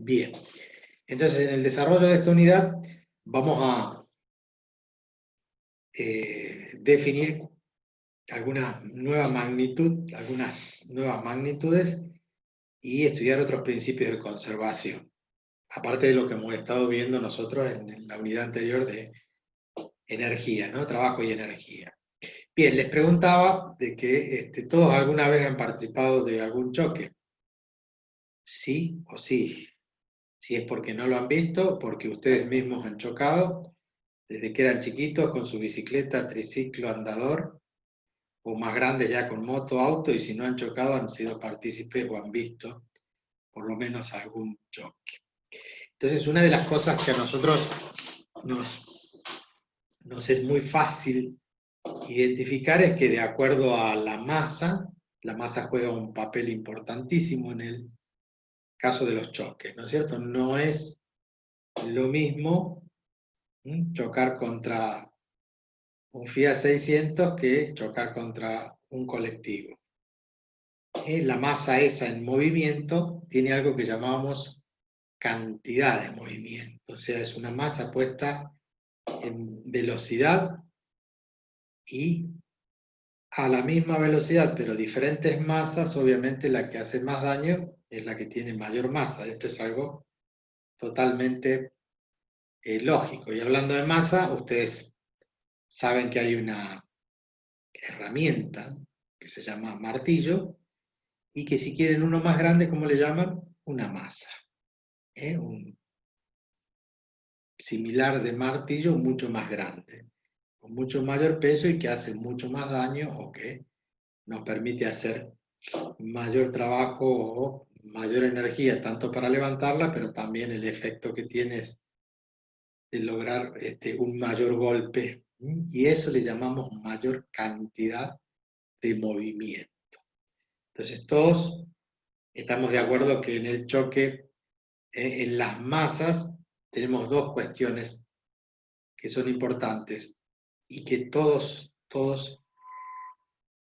Bien, entonces en el desarrollo de esta unidad vamos a definir algunas nuevas magnitudes y estudiar otros principios de conservación. Aparte de lo que hemos estado viendo nosotros en la unidad anterior de energía, ¿no? Trabajo y energía. Bien, les preguntaba de que todos alguna vez han participado de algún choque. ¿Sí o sí? Si es porque no lo han visto, porque ustedes mismos han chocado, desde que eran chiquitos con su bicicleta, triciclo, andador, o más grandes ya con moto, auto, y si no han chocado han sido partícipes o han visto por lo menos algún choque. Entonces, una de las cosas que a nosotros nos es muy fácil identificar es que de acuerdo a la masa juega un papel importantísimo en el caso de los choques, ¿no es cierto? No es lo mismo chocar contra un Fiat 600 que chocar contra un colectivo. La masa esa en movimiento tiene algo que llamamos cantidad de movimiento, o sea, es una masa puesta en velocidad y a la misma velocidad, pero diferentes masas, obviamente la que hace más daño es la que tiene mayor masa. Esto es algo totalmente lógico. Y hablando de masa, ustedes saben que hay una herramienta que se llama martillo y que si quieren uno más grande, ¿cómo le llaman? Una masa. Un similar de martillo mucho más grande, con mucho mayor peso y que hace mucho más daño o que nos permite hacer mayor trabajo o mayor energía, tanto para levantarla, pero también el efecto que tiene es de lograr un mayor golpe. Y eso le llamamos mayor cantidad de movimiento. Entonces todos estamos de acuerdo que en el choque, en las masas, tenemos dos cuestiones que son importantes y que todos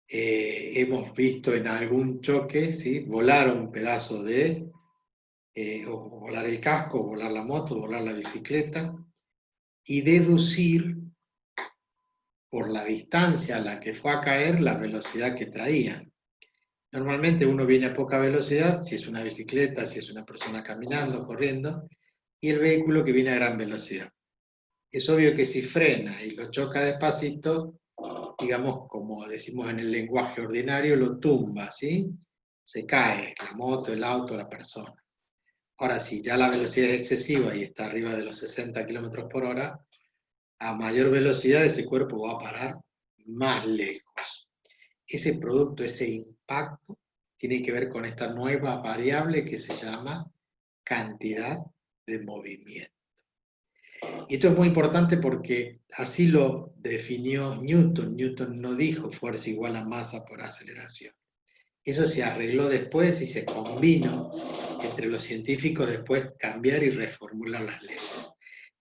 hemos visto en algún choque, ¿sí? Volar un pedazo o volar el casco, volar la moto, volar la bicicleta, y deducir por la distancia a la que fue a caer la velocidad que traían. Normalmente uno viene a poca velocidad, si es una bicicleta, si es una persona caminando, corriendo, y el vehículo que viene a gran velocidad. Es obvio que si frena y lo choca despacito, digamos, como decimos en el lenguaje ordinario, lo tumba, ¿sí? Se cae la moto, el auto, la persona. Ahora, si ya la velocidad es excesiva y está arriba de los 60 km por hora, a mayor velocidad ese cuerpo va a parar más lejos. Ese producto, ese impacto, tiene que ver con esta nueva variable que se llama cantidad de movimiento. Y esto es muy importante porque así lo definió Newton. Newton no dijo fuerza igual a masa por aceleración. Eso se arregló después y se combinó entre los científicos después cambiar y reformular las leyes.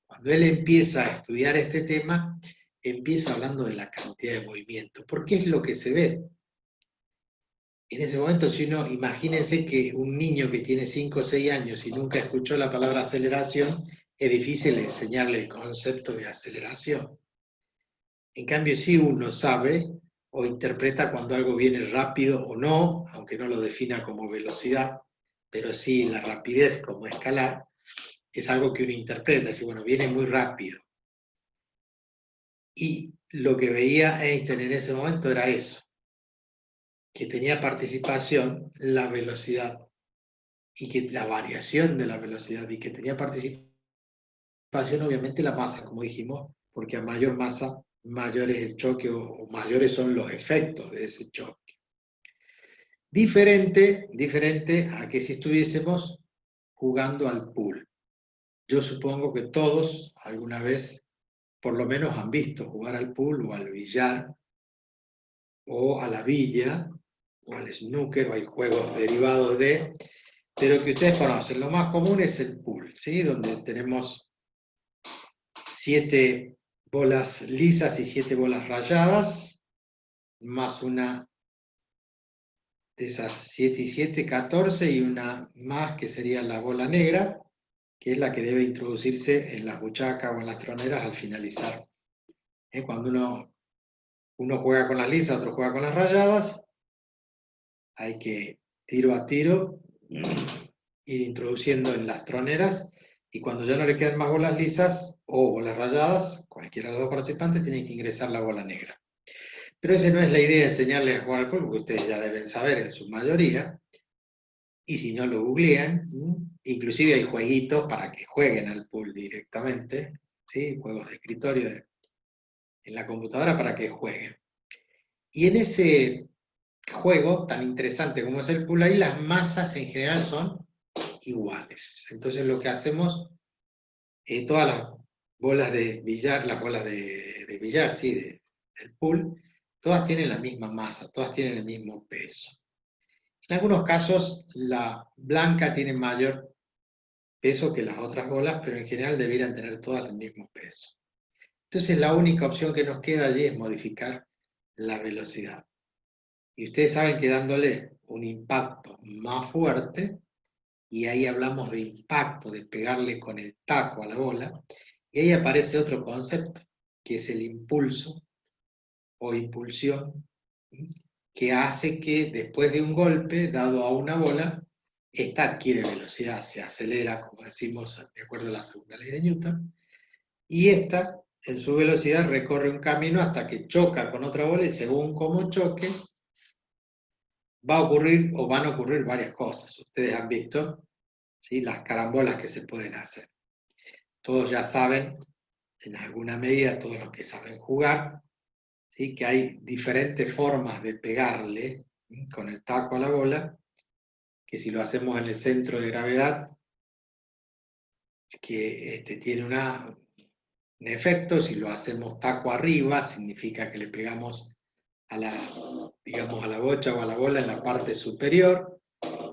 Cuando él empieza a estudiar este tema, empieza hablando de la cantidad de movimiento, porque es lo que se ve. En ese momento, si uno, imagínense que un niño que tiene 5 o 6 años y nunca escuchó la palabra aceleración, es difícil enseñarle el concepto de aceleración. En cambio, si uno sabe o interpreta cuando algo viene rápido o no, aunque no lo defina como velocidad, pero sí la rapidez como escalar, es algo que uno interpreta, dice, bueno, viene muy rápido. Y lo que veía Einstein en ese momento era eso, que tenía participación la velocidad y que la variación de la velocidad y que tenía participación obviamente la masa, como dijimos, porque a mayor masa, mayor es el choque o mayores son los efectos de ese choque. Diferente a que si estuviésemos jugando al pool. Yo supongo que todos alguna vez por lo menos han visto jugar al pool o al billar o a la villa o al snooker, o hay juegos derivados pero que ustedes conocen. Lo más común es el pool, ¿sí? Donde tenemos 7 bolas lisas y 7 bolas rayadas, más una de esas 7 y 7, 14, y una más que sería la bola negra, que es la que debe introducirse en las buchacas o en las troneras al finalizar. Cuando uno juega con las lisas, otro juega con las rayadas, hay que tiro a tiro ir introduciendo en las troneras, y cuando ya no le quedan más bolas lisas o bolas rayadas, cualquiera de los dos participantes tiene que ingresar la bola negra. Pero esa no es la idea de enseñarles a jugar al pool, porque ustedes ya deben saber en su mayoría, y si no lo googlean, inclusive hay jueguitos para que jueguen al pool directamente, ¿sí? Juegos de escritorio en la computadora para que jueguen. Y en ese juego tan interesante como es el pool, ahí las masas en general son iguales. Entonces lo que hacemos, todas las bolas de billar, las bolas de billar, sí, del pool, todas tienen la misma masa, todas tienen el mismo peso. En algunos casos la blanca tiene mayor peso que las otras bolas, pero en general debieran tener todas el mismo peso. Entonces la única opción que nos queda allí es modificar la velocidad. Y ustedes saben que dándole un impacto más fuerte, y ahí hablamos de impacto, de pegarle con el taco a la bola, y ahí aparece otro concepto, que es el impulso o impulsión, que hace que después de un golpe dado a una bola, esta adquiere velocidad, se acelera, como decimos, de acuerdo a la segunda ley de Newton, y esta, en su velocidad, recorre un camino hasta que choca con otra bola, y según cómo choque, va a ocurrir o van a ocurrir varias cosas. Ustedes han visto, ¿sí?, las carambolas que se pueden hacer. Todos ya saben, en alguna medida, todos los que saben jugar, ¿sí?, que hay diferentes formas de pegarle, ¿sí?, con el taco a la bola, que si lo hacemos en el centro de gravedad, que tiene un efecto. Si lo hacemos taco arriba, significa que le pegamos a la, digamos, a la bocha o a la bola en la parte superior.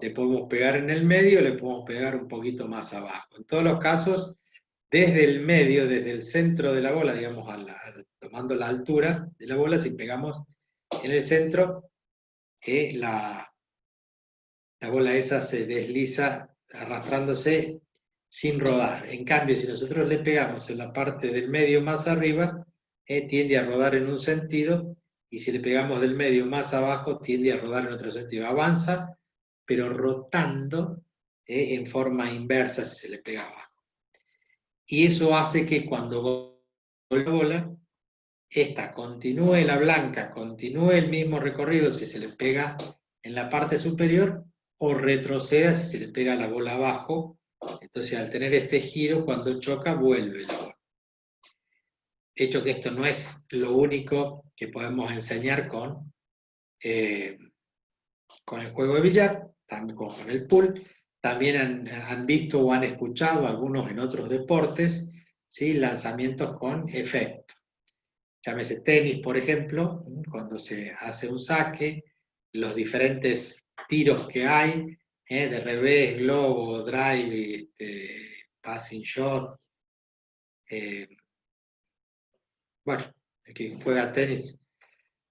Le podemos pegar en el medio, le podemos pegar un poquito más abajo. En todos los casos, desde el medio, desde el centro de la bola, digamos, tomando la altura de la bola, si pegamos en el centro, la bola esa se desliza arrastrándose sin rodar. En cambio, si nosotros le pegamos en la parte del medio más arriba, tiende a rodar en un sentido, y si le pegamos del medio más abajo, tiende a rodar en otro sentido. Avanza, pero rotando en forma inversa si se le pega abajo. Y eso hace que cuando la bola, esta continúe, la blanca continúe el mismo recorrido si se le pega en la parte superior, o retroceda si se le pega la bola abajo. Entonces, al tener este giro, cuando choca, vuelve la bola. De hecho, que esto no es lo único que podemos enseñar con el juego de billar, también con el pool. También han visto o han escuchado algunos en otros deportes, ¿sí?, lanzamientos con efecto. Llámese tenis, por ejemplo, cuando se hace un saque, los diferentes tiros que hay, de revés, globo, drive, passing shot. Bueno, el que juega tenis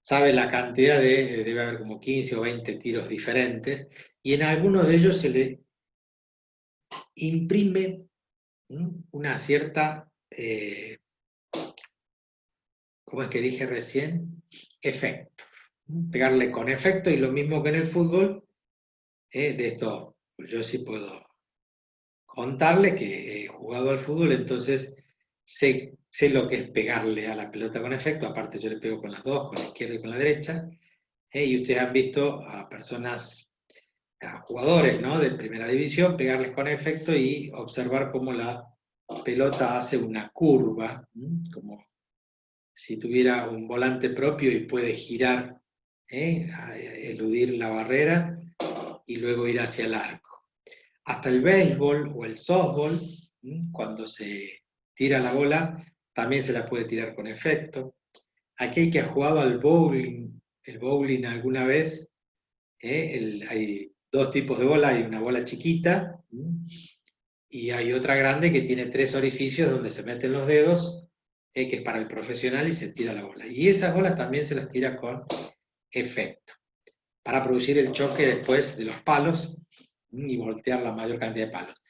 sabe la cantidad debe haber como 15 o 20 tiros diferentes, y en algunos de ellos se le imprime una cierta, ¿cómo es que dije recién? Efecto. Pegarle con efecto, y lo mismo que en el fútbol, de esto yo sí puedo contarle que he jugado al fútbol, entonces sé lo que es pegarle a la pelota con efecto. Aparte yo le pego con las dos, con la izquierda y con la derecha, y ustedes han visto a personas, a jugadores, ¿no?, de primera división, pegarles con efecto y observar cómo la pelota hace una curva, como si tuviera un volante propio y puede girar, a eludir la barrera y luego ir hacia el arco. Hasta el béisbol o el softball, cuando se tira la bola, también se la puede tirar con efecto. Aquel que ha jugado al bowling, el bowling alguna vez, hay dos tipos de bola, hay una bola chiquita y hay otra grande que tiene 3 orificios donde se meten los dedos, que es para el profesional, y se tira la bola. Y esas bolas también se las tira con efecto, para producir el choque después de los palos y voltear la mayor cantidad de palos.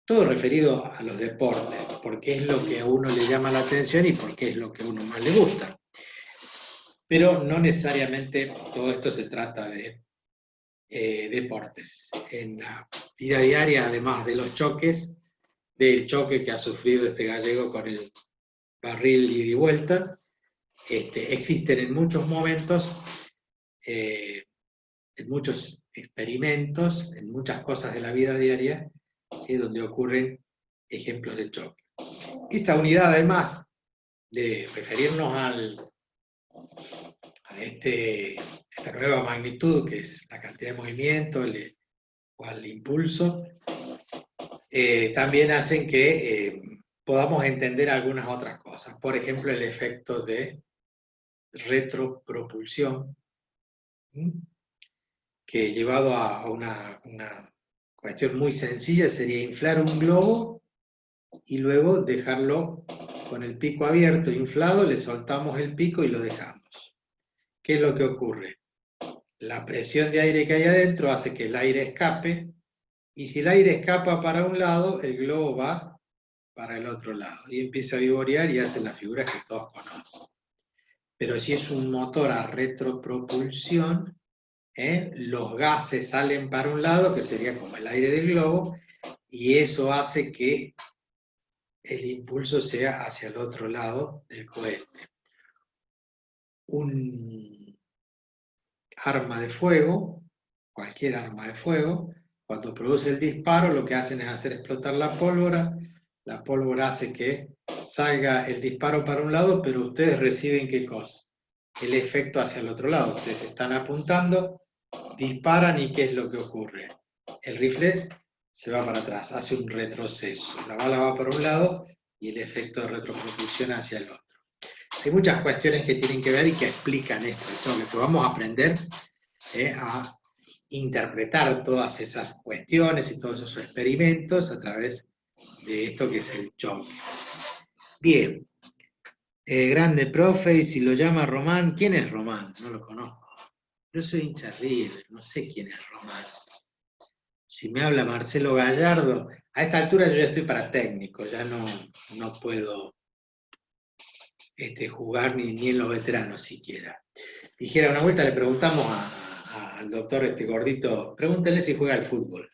todo referido a los deportes, porque es lo que a uno le llama la atención y porque es lo que a uno más le gusta. Pero no necesariamente todo esto se trata de deportes. En la vida diaria, además de los choques, del choque que ha sufrido este gallego con el barril ida y vuelta, existen en muchos momentos, en muchos experimentos, en muchas cosas de la vida diaria, donde ocurren ejemplos de choque. Esta unidad, además de referirnos a esta nueva magnitud, que es la cantidad de movimiento o al impulso, también hacen que podamos entender algunas otras cosas. Por ejemplo, el efecto de retropropulsión, que llevado a una cuestión muy sencilla sería inflar un globo y luego dejarlo con el pico abierto, inflado, le soltamos el pico y lo dejamos. ¿Qué es lo que ocurre? La presión de aire que hay adentro hace que el aire escape, y si el aire escapa para un lado, el globo va para el otro lado, y empieza a vivorear y hace las figuras que todos conocen. Pero si es un motor a retropropulsión, los gases salen para un lado, que sería como el aire del globo, y eso hace que el impulso sea hacia el otro lado del cohete. Un arma de fuego, cualquier arma de fuego, cuando produce el disparo, lo que hacen es hacer explotar la pólvora hace que salga el disparo para un lado, pero ustedes reciben ¿qué cosa? El efecto hacia el otro lado. Ustedes están apuntando, disparan y ¿qué es lo que ocurre? El rifle se va para atrás, hace un retroceso. La bala va para un lado y el efecto de retropropulsión hacia el otro. Hay muchas cuestiones que tienen que ver y que explican esto, que vamos a aprender a interpretar todas esas cuestiones y todos esos experimentos a través de esto que es el choque. Bien, grande profe, y si lo llama Román, ¿quién es Román? No lo conozco. Yo soy hincha River, no sé quién es Román. Si me habla Marcelo Gallardo, a esta altura yo ya estoy para técnico, ya no puedo jugar ni en los veteranos siquiera. Dijera una vuelta, le preguntamos al doctor gordito, pregúntenle si juega al fútbol.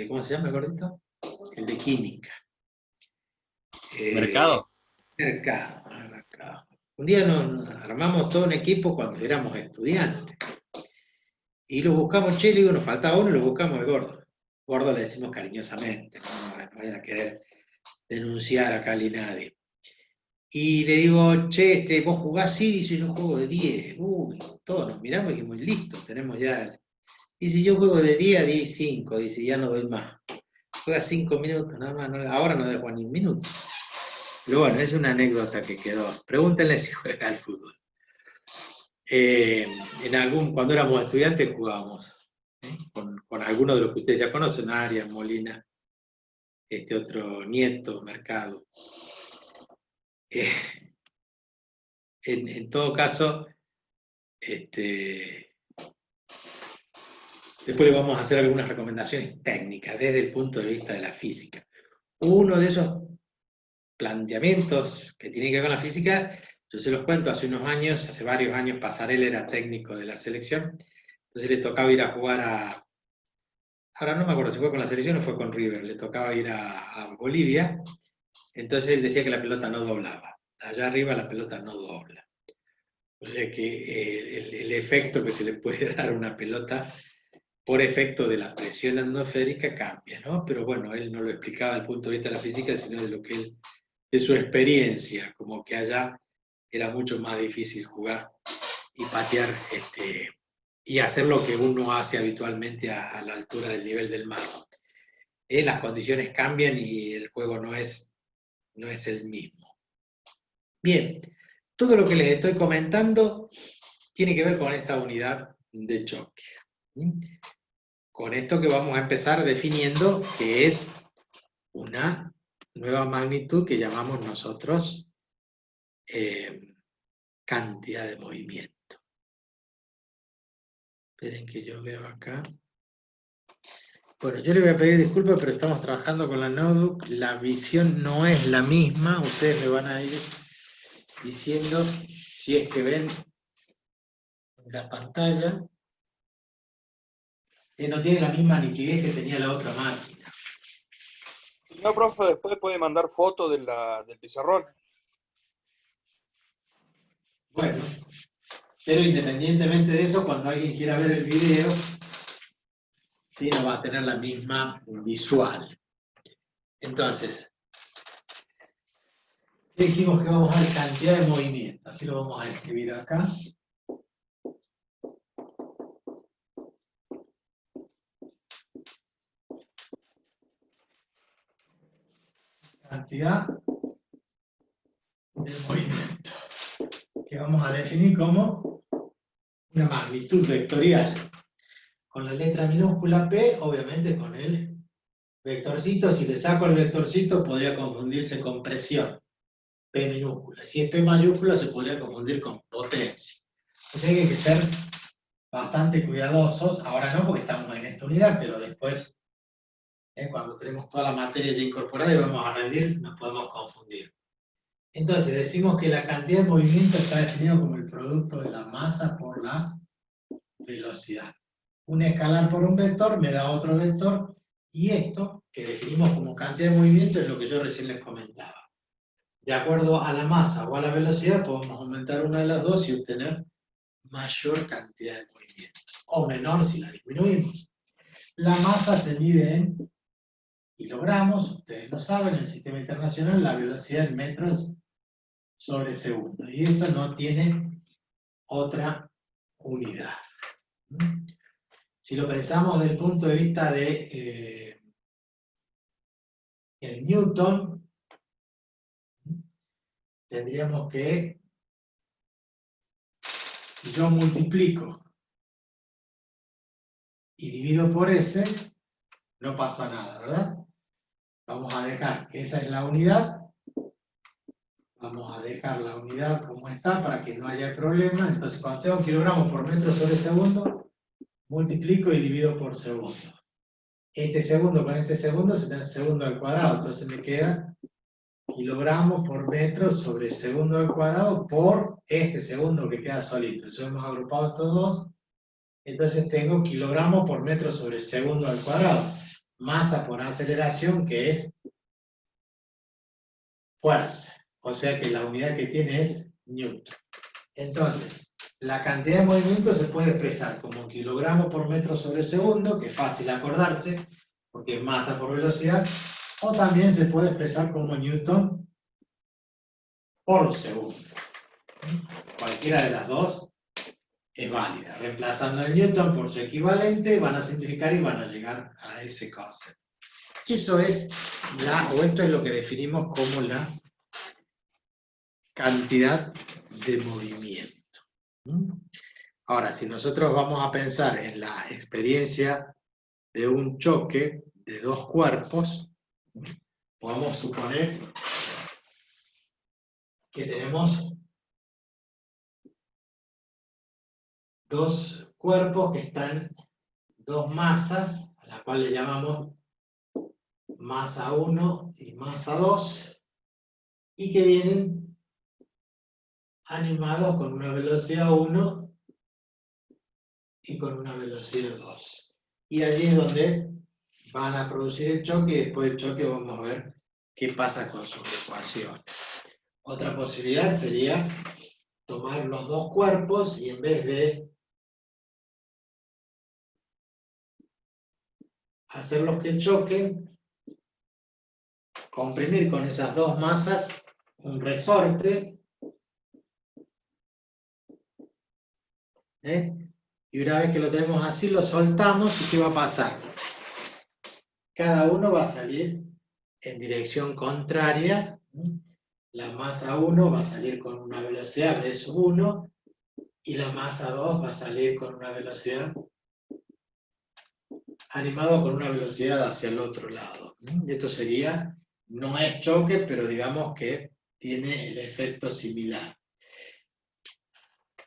¿Cómo se llama el gordito? El de química. Mercado. Mercado. Un día nos armamos todo un equipo cuando éramos estudiantes. Y lo buscamos, che, le digo, nos faltaba uno y lo buscamos al gordo. Gordo le decimos cariñosamente, no vayan a querer denunciar a Cali nadie. Y le digo, che, vos jugás, sí, dice, yo juego de 10. Uy, todos nos miramos y dijimos, listo, tenemos ya. Dice, yo juego de 10 a 10 y 5, dice, ya no doy más. Juega 5 minutos, nada más, ahora no dejo ni un minuto. Pero bueno, es una anécdota que quedó. Pregúntenle si juega al fútbol. Cuando éramos estudiantes jugábamos con algunos de los que ustedes ya conocen, Arias, Molina, otro Nieto, Mercado. En todo caso, después le vamos a hacer algunas recomendaciones técnicas desde el punto de vista de la física. Uno de esos planteamientos que tiene que ver con la física, yo se los cuento, hace varios años, Pasarela era técnico de la selección, entonces le tocaba ir a jugar ahora no me acuerdo si fue con la selección o fue con River, le tocaba ir a Bolivia, entonces él decía que la pelota no doblaba, allá arriba la pelota no dobla. O sea que el efecto que se le puede dar a una pelota por efecto de la presión atmosférica cambia, ¿no? Pero bueno, él no lo explicaba desde el punto de vista de la física, sino de su experiencia, como que allá era mucho más difícil jugar y patear y hacer lo que uno hace habitualmente a la altura del nivel del mar. Las condiciones cambian y el juego no es el mismo. Bien, todo lo que les estoy comentando tiene que ver con esta unidad de choque. Con esto que vamos a empezar definiendo, que es una nueva magnitud que llamamos nosotros cantidad de movimiento. Esperen que yo veo acá. Bueno, yo le voy a pedir disculpas, pero estamos trabajando con la notebook. La visión no es la misma. Ustedes me van a ir diciendo si es que ven la pantalla, que no tiene la misma nitidez que tenía la otra máquina. No, profe, después puede mandar fotos del pizarrón. Bueno, pero independientemente de eso, cuando alguien quiera ver el video, sí, no va a tener la misma visual. Entonces, dijimos que vamos a ver cantidad de movimiento, así lo vamos a escribir acá. Cantidad de movimiento, que vamos a definir como una magnitud vectorial. Con la letra minúscula P, obviamente con el vectorcito. Si le saco el vectorcito, podría confundirse con presión. P minúscula. Si es P mayúscula, se podría confundir con potencia. Entonces hay que ser bastante cuidadosos. Ahora no, porque estamos en esta unidad, pero después, cuando tenemos toda la materia ya incorporada y vamos a rendir, nos podemos confundir. Entonces, decimos que la cantidad de movimiento está definido como el producto de la masa por la velocidad. Un escalar por un vector me da otro vector, y esto, que definimos como cantidad de movimiento, es lo que yo recién les comentaba. De acuerdo a la masa o a la velocidad, podemos aumentar una de las dos y obtener mayor cantidad de movimiento, o menor si la disminuimos. La masa se mide en kilogramos, ustedes lo saben, en el sistema internacional, la velocidad en metros sobre segundo, y esto no tiene otra unidad. Si lo pensamos desde el punto de vista de el Newton, tendríamos que, si yo multiplico y divido por S, no pasa nada, ¿verdad? Vamos a dejar que esa es la unidad. Vamos a dejar la unidad como está para que no haya problema. Entonces, cuando tengo kilogramos por metro sobre segundo, multiplico y divido por segundo. Este segundo con este segundo se me hace segundo al cuadrado. Entonces me queda kilogramos por metro sobre segundo al cuadrado por este segundo que queda solito. Entonces hemos agrupado estos dos. Entonces tengo kilogramos por metro sobre segundo al cuadrado. Masa por aceleración, que es fuerza. O sea que la unidad que tiene es Newton. Entonces, la cantidad de movimiento se puede expresar como kilogramo por metro sobre segundo, que es fácil acordarse, porque es masa por velocidad, o también se puede expresar como Newton por segundo. Cualquiera de las dos es válida. Reemplazando el Newton por su equivalente, van a simplificar y van a llegar a ese concepto. Eso es esto es lo que definimos como la cantidad de movimiento. Ahora, si nosotros vamos a pensar en la experiencia de un choque de dos cuerpos, podemos suponer que tenemos dos cuerpos que están, dos masas, a la cual le llamamos masa 1 y masa 2, y que vienen animados con una velocidad 1 y con una velocidad 2. Y allí es donde van a producir el choque, y después del choque vamos a ver qué pasa con sus ecuaciones. Otra posibilidad sería tomar los dos cuerpos y en vez de hacerlos que choquen, comprimir con esas dos masas un resorte, y una vez que lo tenemos así, lo soltamos, ¿y qué va a pasar? Cada uno va a salir en dirección contraria. La masa 1 va a salir con una velocidad de sub 1, y la masa 2 va a salir con una velocidad, animado con una velocidad hacia el otro lado. Esto sería, no es choque, pero digamos que tiene el efecto similar.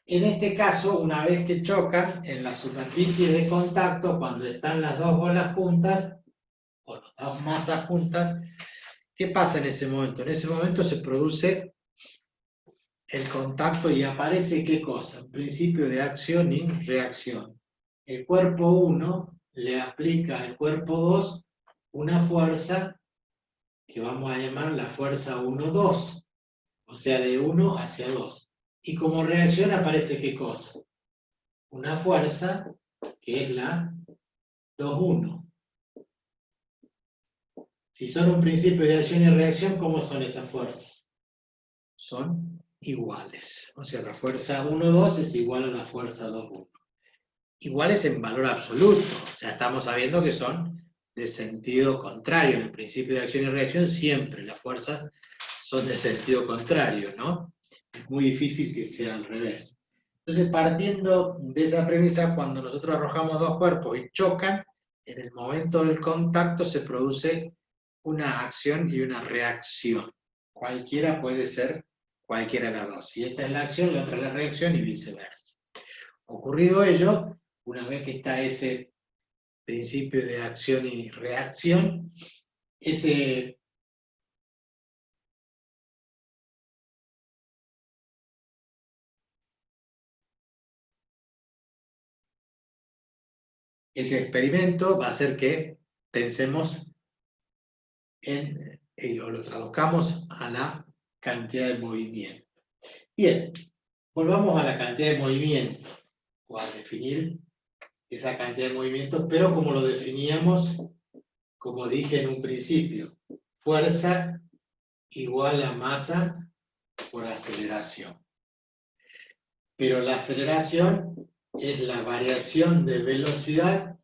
En este caso, una vez que chocan en la superficie de contacto, cuando están las dos bolas juntas, o las dos masas juntas, ¿qué pasa en ese momento? En ese momento se produce el contacto y aparece ¿qué cosa? Un principio de acción y reacción. El cuerpo 1 le aplica al cuerpo 2 una fuerza que vamos a llamar la fuerza 1-2, o sea, de 1 hacia 2. Y como reacción aparece ¿qué cosa? Una fuerza que es la 2-1. Si son un principio de acción y reacción, ¿cómo son esas fuerzas? Son iguales. O sea, la fuerza 1-2 es igual a la fuerza 2-1. Iguales en valor absoluto. Ya estamos sabiendo que son de sentido contrario. En el principio de acción y reacción siempre las fuerzas son de sentido contrario, ¿no? Es muy difícil que sea al revés. Entonces, partiendo de esa premisa, cuando nosotros arrojamos dos cuerpos y chocan, en el momento del contacto se produce una acción y una reacción. Cualquiera puede ser cualquiera de las dos. Si esta es la acción, la otra es la reacción y viceversa. Ocurrido ello, una vez que está ese principio de acción y reacción, ese experimento va a hacer que pensemos o lo traduzcamos a la cantidad de movimiento. Bien, volvamos a la cantidad de movimiento, o a definir esa cantidad de movimiento, pero como lo definíamos, como dije en un principio, fuerza igual a masa por aceleración. Pero la aceleración es la variación de velocidad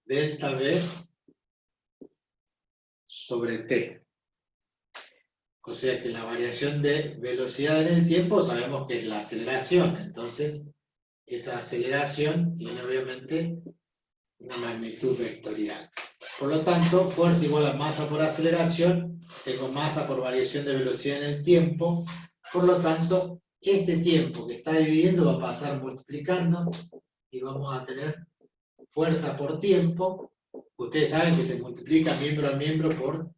delta V sobre T. O sea que la variación de velocidad en el tiempo sabemos que es la aceleración. Entonces, esa aceleración tiene obviamente una magnitud vectorial. Por lo tanto, fuerza igual a masa por aceleración, tengo masa por variación de velocidad en el tiempo, por lo tanto, este tiempo que está dividiendo va a pasar multiplicando y vamos a tener fuerza por tiempo. Ustedes saben que se multiplica miembro a miembro por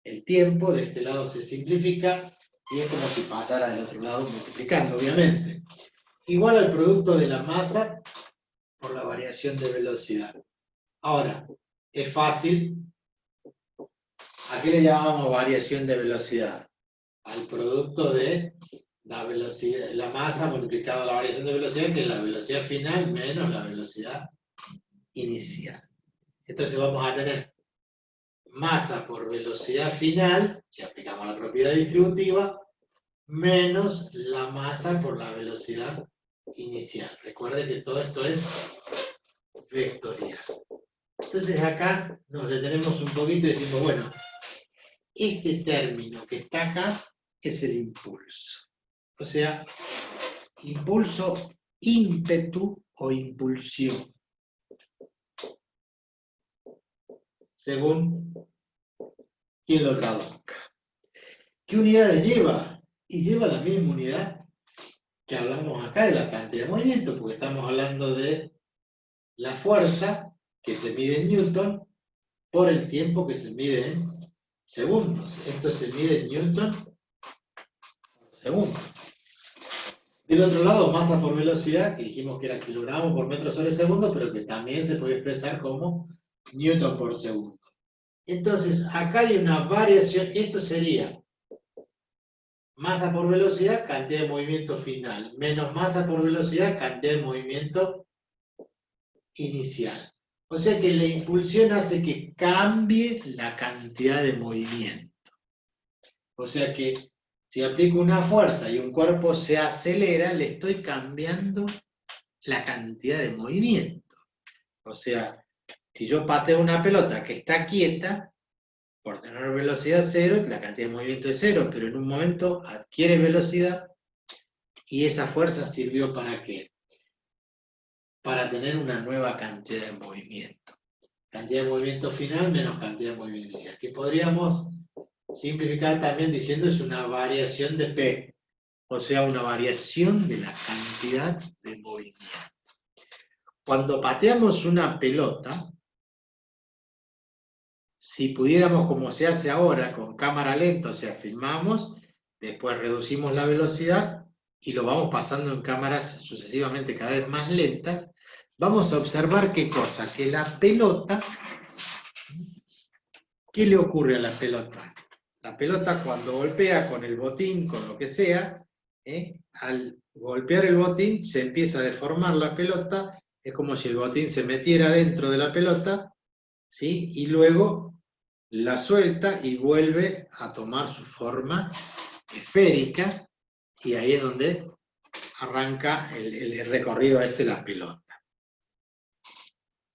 el tiempo, de este lado se simplifica y es como si pasara del otro lado multiplicando, obviamente. Igual al producto de la masa por la variación de velocidad. Ahora, es fácil. ¿A qué le llamamos variación de velocidad? Al producto de la velocidad, la masa multiplicado a la variación de velocidad, que es la velocidad final menos la velocidad inicial. Entonces vamos a tener masa por velocidad final, si aplicamos la propiedad distributiva, menos la masa por la velocidad inicial. Recuerden que todo esto es vectorial. Entonces acá nos detenemos un poquito y decimos, bueno, este término que está acá es el impulso. O sea, impulso, ímpetu o impulsión. Según quien lo traduzca. ¿Qué unidades lleva? Y lleva la misma unidad que hablamos acá de la cantidad de movimiento, porque estamos hablando de la fuerza que se mide en Newton por el tiempo que se mide en segundos. Esto se mide en Newton por segundo. Del otro lado, masa por velocidad, que dijimos que era kilogramos por metro sobre segundo, pero que también se puede expresar como Newton por segundo. Entonces, acá hay una variación, esto sería masa por velocidad, cantidad de movimiento final, menos masa por velocidad, cantidad de movimiento inicial. O sea que la impulsión hace que cambie la cantidad de movimiento. O sea que si aplico una fuerza y un cuerpo se acelera, le estoy cambiando la cantidad de movimiento. O sea, si yo pateo una pelota que está quieta, por tener velocidad cero, la cantidad de movimiento es cero, pero en un momento adquiere velocidad y esa fuerza sirvió ¿para qué? Para tener una nueva cantidad de movimiento. Cantidad de movimiento final menos cantidad de movimiento inicial, que podríamos simplificar también diciendo es una variación de P. o sea, una variación de la cantidad de movimiento. Cuando pateamos una pelota, si pudiéramos, como se hace ahora, con cámara lenta, o sea, filmamos, después reducimos la velocidad y lo vamos pasando en cámaras sucesivamente cada vez más lentas, vamos a observar qué cosa, que la pelota, ¿qué le ocurre a la pelota? La pelota cuando golpea con el botín, con lo que sea, al golpear el botín se empieza a deformar la pelota, es como si el botín se metiera dentro de la pelota, ¿sí? Y luego la suelta y vuelve a tomar su forma esférica, y ahí es donde arranca el recorrido de la pelota.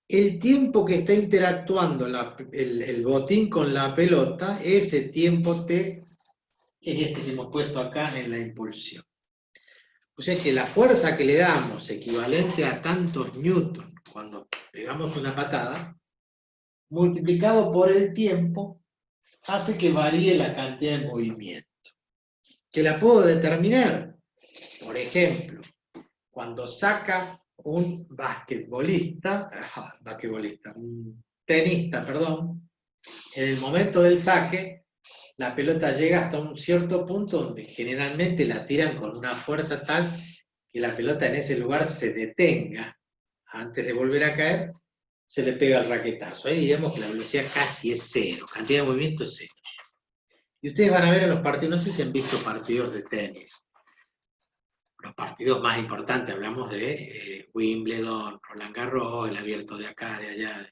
El tiempo que está interactuando el botín con la pelota, ese tiempo T es este que hemos puesto acá en la impulsión. O sea que la fuerza que le damos, equivalente a tantos newton cuando pegamos una patada, multiplicado por el tiempo, hace que varíe la cantidad de movimiento. ¿Que la puedo determinar? Por ejemplo, cuando saca un un tenista, perdón, en el momento del saque, la pelota llega hasta un cierto punto donde generalmente la tiran con una fuerza tal que la pelota en ese lugar se detenga antes de volver a caer, se le pega el raquetazo. Ahí diríamos que la velocidad casi es cero, cantidad de movimiento es cero. Y ustedes van a ver en los partidos, no sé si han visto partidos de tenis, los partidos más importantes, hablamos de Wimbledon, Roland Garros, el abierto de acá, de allá.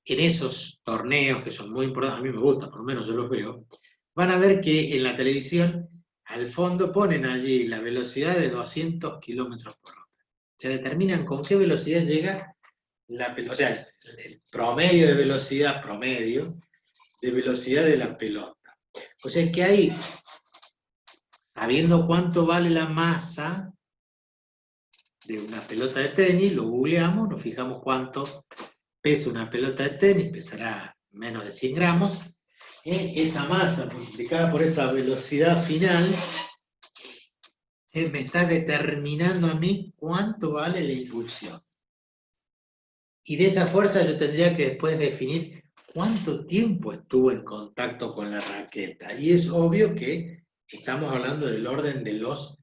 En esos torneos que son muy importantes, a mí me gusta, por lo menos yo los veo, van a ver que en la televisión, al fondo ponen allí la velocidad de 200 kilómetros por hora. Se determinan con qué velocidad llega la pelota, o sea, el promedio de velocidad, de la pelota. O sea que ahí, sabiendo cuánto vale la masa de una pelota de tenis, lo googleamos, nos fijamos cuánto pesa una pelota de tenis, pesará menos de 100 gramos, esa masa multiplicada por esa velocidad final, me está determinando a mí cuánto vale la impulsión. Y de esa fuerza yo tendría que después definir cuánto tiempo estuvo en contacto con la raqueta. Y es obvio que estamos hablando del orden de los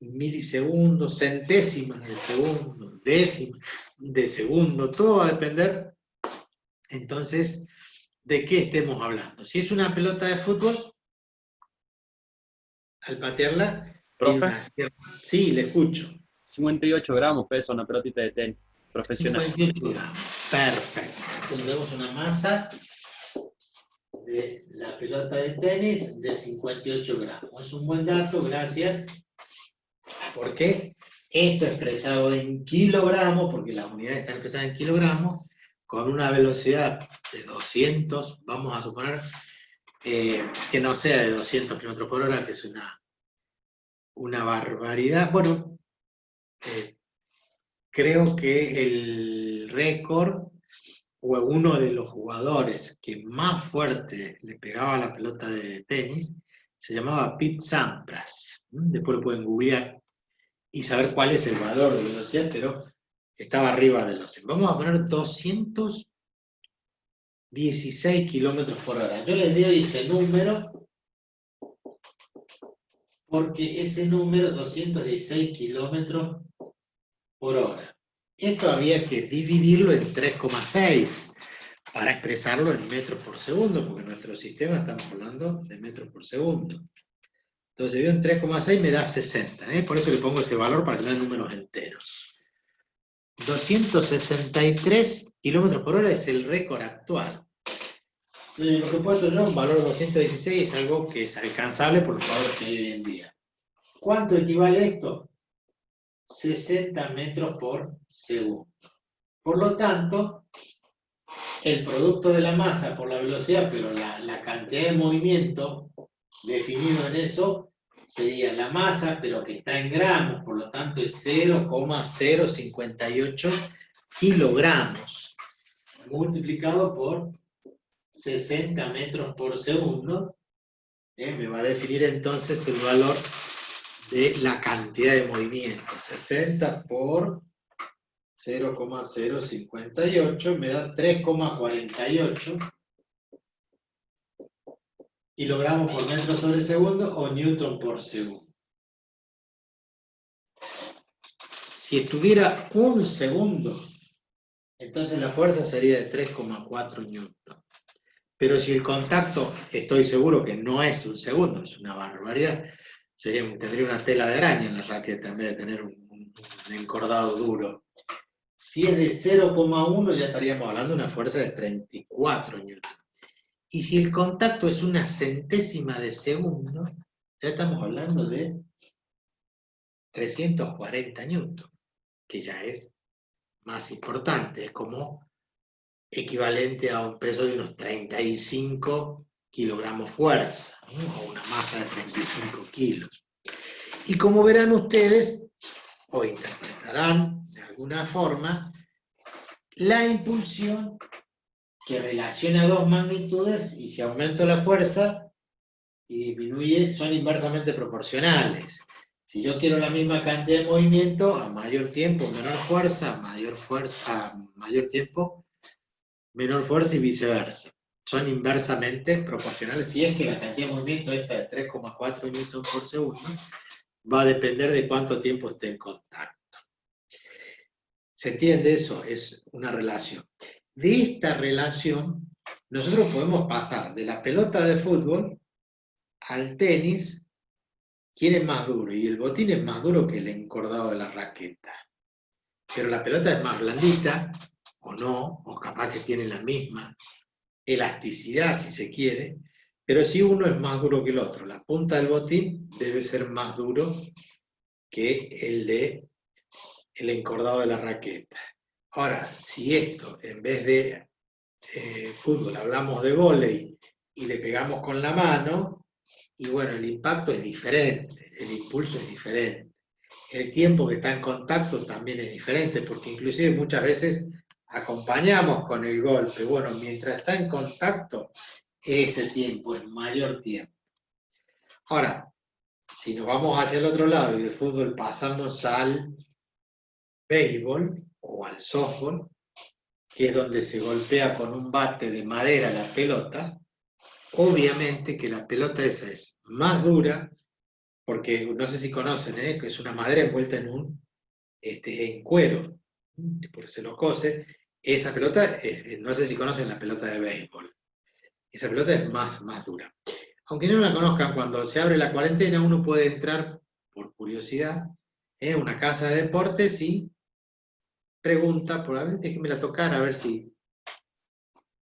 milisegundos, centésimas de segundo, décimas de segundo, todo va a depender entonces de qué estemos hablando. Si es una pelota de fútbol, al patearla, tiene una cierta... Sí, le escucho. 58 gramos pesa una pelotita de tenis profesional. 58 gramos, perfecto. Tendremos una masa de la pelota de tenis de 58 gramos. Es un buen dato, gracias. ¿Por qué? Esto expresado en kilogramos, porque las unidades están expresadas en kilogramos, con una velocidad de 200, vamos a suponer que no sea de 200 km por hora, que es una barbaridad. Bueno, creo que el récord, o uno de los jugadores que más fuerte le pegaba a la pelota de tenis, se llamaba Pete Sampras. Después lo pueden googlear y saber cuál es el valor de velocidad, pero estaba arriba de los 100. Vamos a poner 216 kilómetros por hora. Yo les doy ese número porque ese número, 216 kilómetros por hora, esto había que dividirlo en 3,6 para expresarlo en metros por segundo, porque en nuestro sistema estamos hablando de metros por segundo. Entonces, dividido en 3,6 me da 60, por eso le pongo ese valor para que me den números enteros. 263 kilómetros por hora es el récord actual. Por supuesto, yo un valor de 216 es algo que es alcanzable por los valores que hay hoy en día. ¿Cuánto equivale esto? 60 metros por segundo. Por lo tanto, el producto de la masa por la velocidad, pero la cantidad de movimiento definido en eso, sería la masa, pero que está en gramos, por lo tanto es 0,058 kilogramos, multiplicado por 60 metros por segundo, me va a definir entonces el valor de la cantidad de movimiento. 60 por 0,058 me da 3,48 kilogramos por metro sobre segundo o newton por segundo. Si estuviera un segundo, entonces la fuerza sería de 3,4 newton. Pero si el contacto, estoy seguro que no es un segundo, es una barbaridad, tendría una tela de araña en la raqueta en vez de tener un encordado duro. Si es de 0,1 ya estaríamos hablando de una fuerza de 34 newton. Y si el contacto es una centésima de segundo, ya estamos hablando de 340 newton, que ya es más importante, es como equivalente a un peso de unos 35 kilogramos fuerza, ¿no? O una masa de 35 kilos. Y como verán ustedes, o interpretarán de alguna forma, la impulsión que relaciona dos magnitudes, y si aumento la fuerza y disminuye, son inversamente proporcionales. Si yo quiero la misma cantidad de movimiento, a mayor tiempo, menor fuerza, mayor tiempo, menor fuerza y viceversa. Son inversamente proporcionales, si es que la cantidad de movimiento esta de 3,4 newton por segundo va a depender de cuánto tiempo esté en contacto. ¿Se entiende eso? Es una relación. De esta relación, nosotros podemos pasar de la pelota de fútbol al tenis. ¿Quién es más duro? Y el botín es más duro que el encordado de la raqueta. Pero la pelota es más blandita, o no, o capaz que tiene la misma elasticidad, si se quiere, pero si uno es más duro que el otro. La punta del botín debe ser más duro que el encordado de la raqueta. Ahora, si esto, en vez de fútbol, hablamos de vóley y le pegamos con la mano, y bueno, el impacto es diferente, el impulso es diferente. El tiempo que está en contacto también es diferente, porque inclusive muchas veces acompañamos con el golpe. Bueno, mientras está en contacto, ese tiempo es mayor tiempo. Ahora, si nos vamos hacia el otro lado y del fútbol pasamos al béisbol o al softball, que es donde se golpea con un bate de madera la pelota, obviamente que la pelota esa es más dura, porque no sé si conocen, que es una madera envuelta en cuero, porque se lo cose. Esa pelota, no sé si conocen la pelota de béisbol, esa pelota es más dura. Aunque no la conozcan, cuando se abre la cuarentena uno puede entrar, por curiosidad, a una casa de deportes y pregunta, probablemente déjenme la tocar, a ver si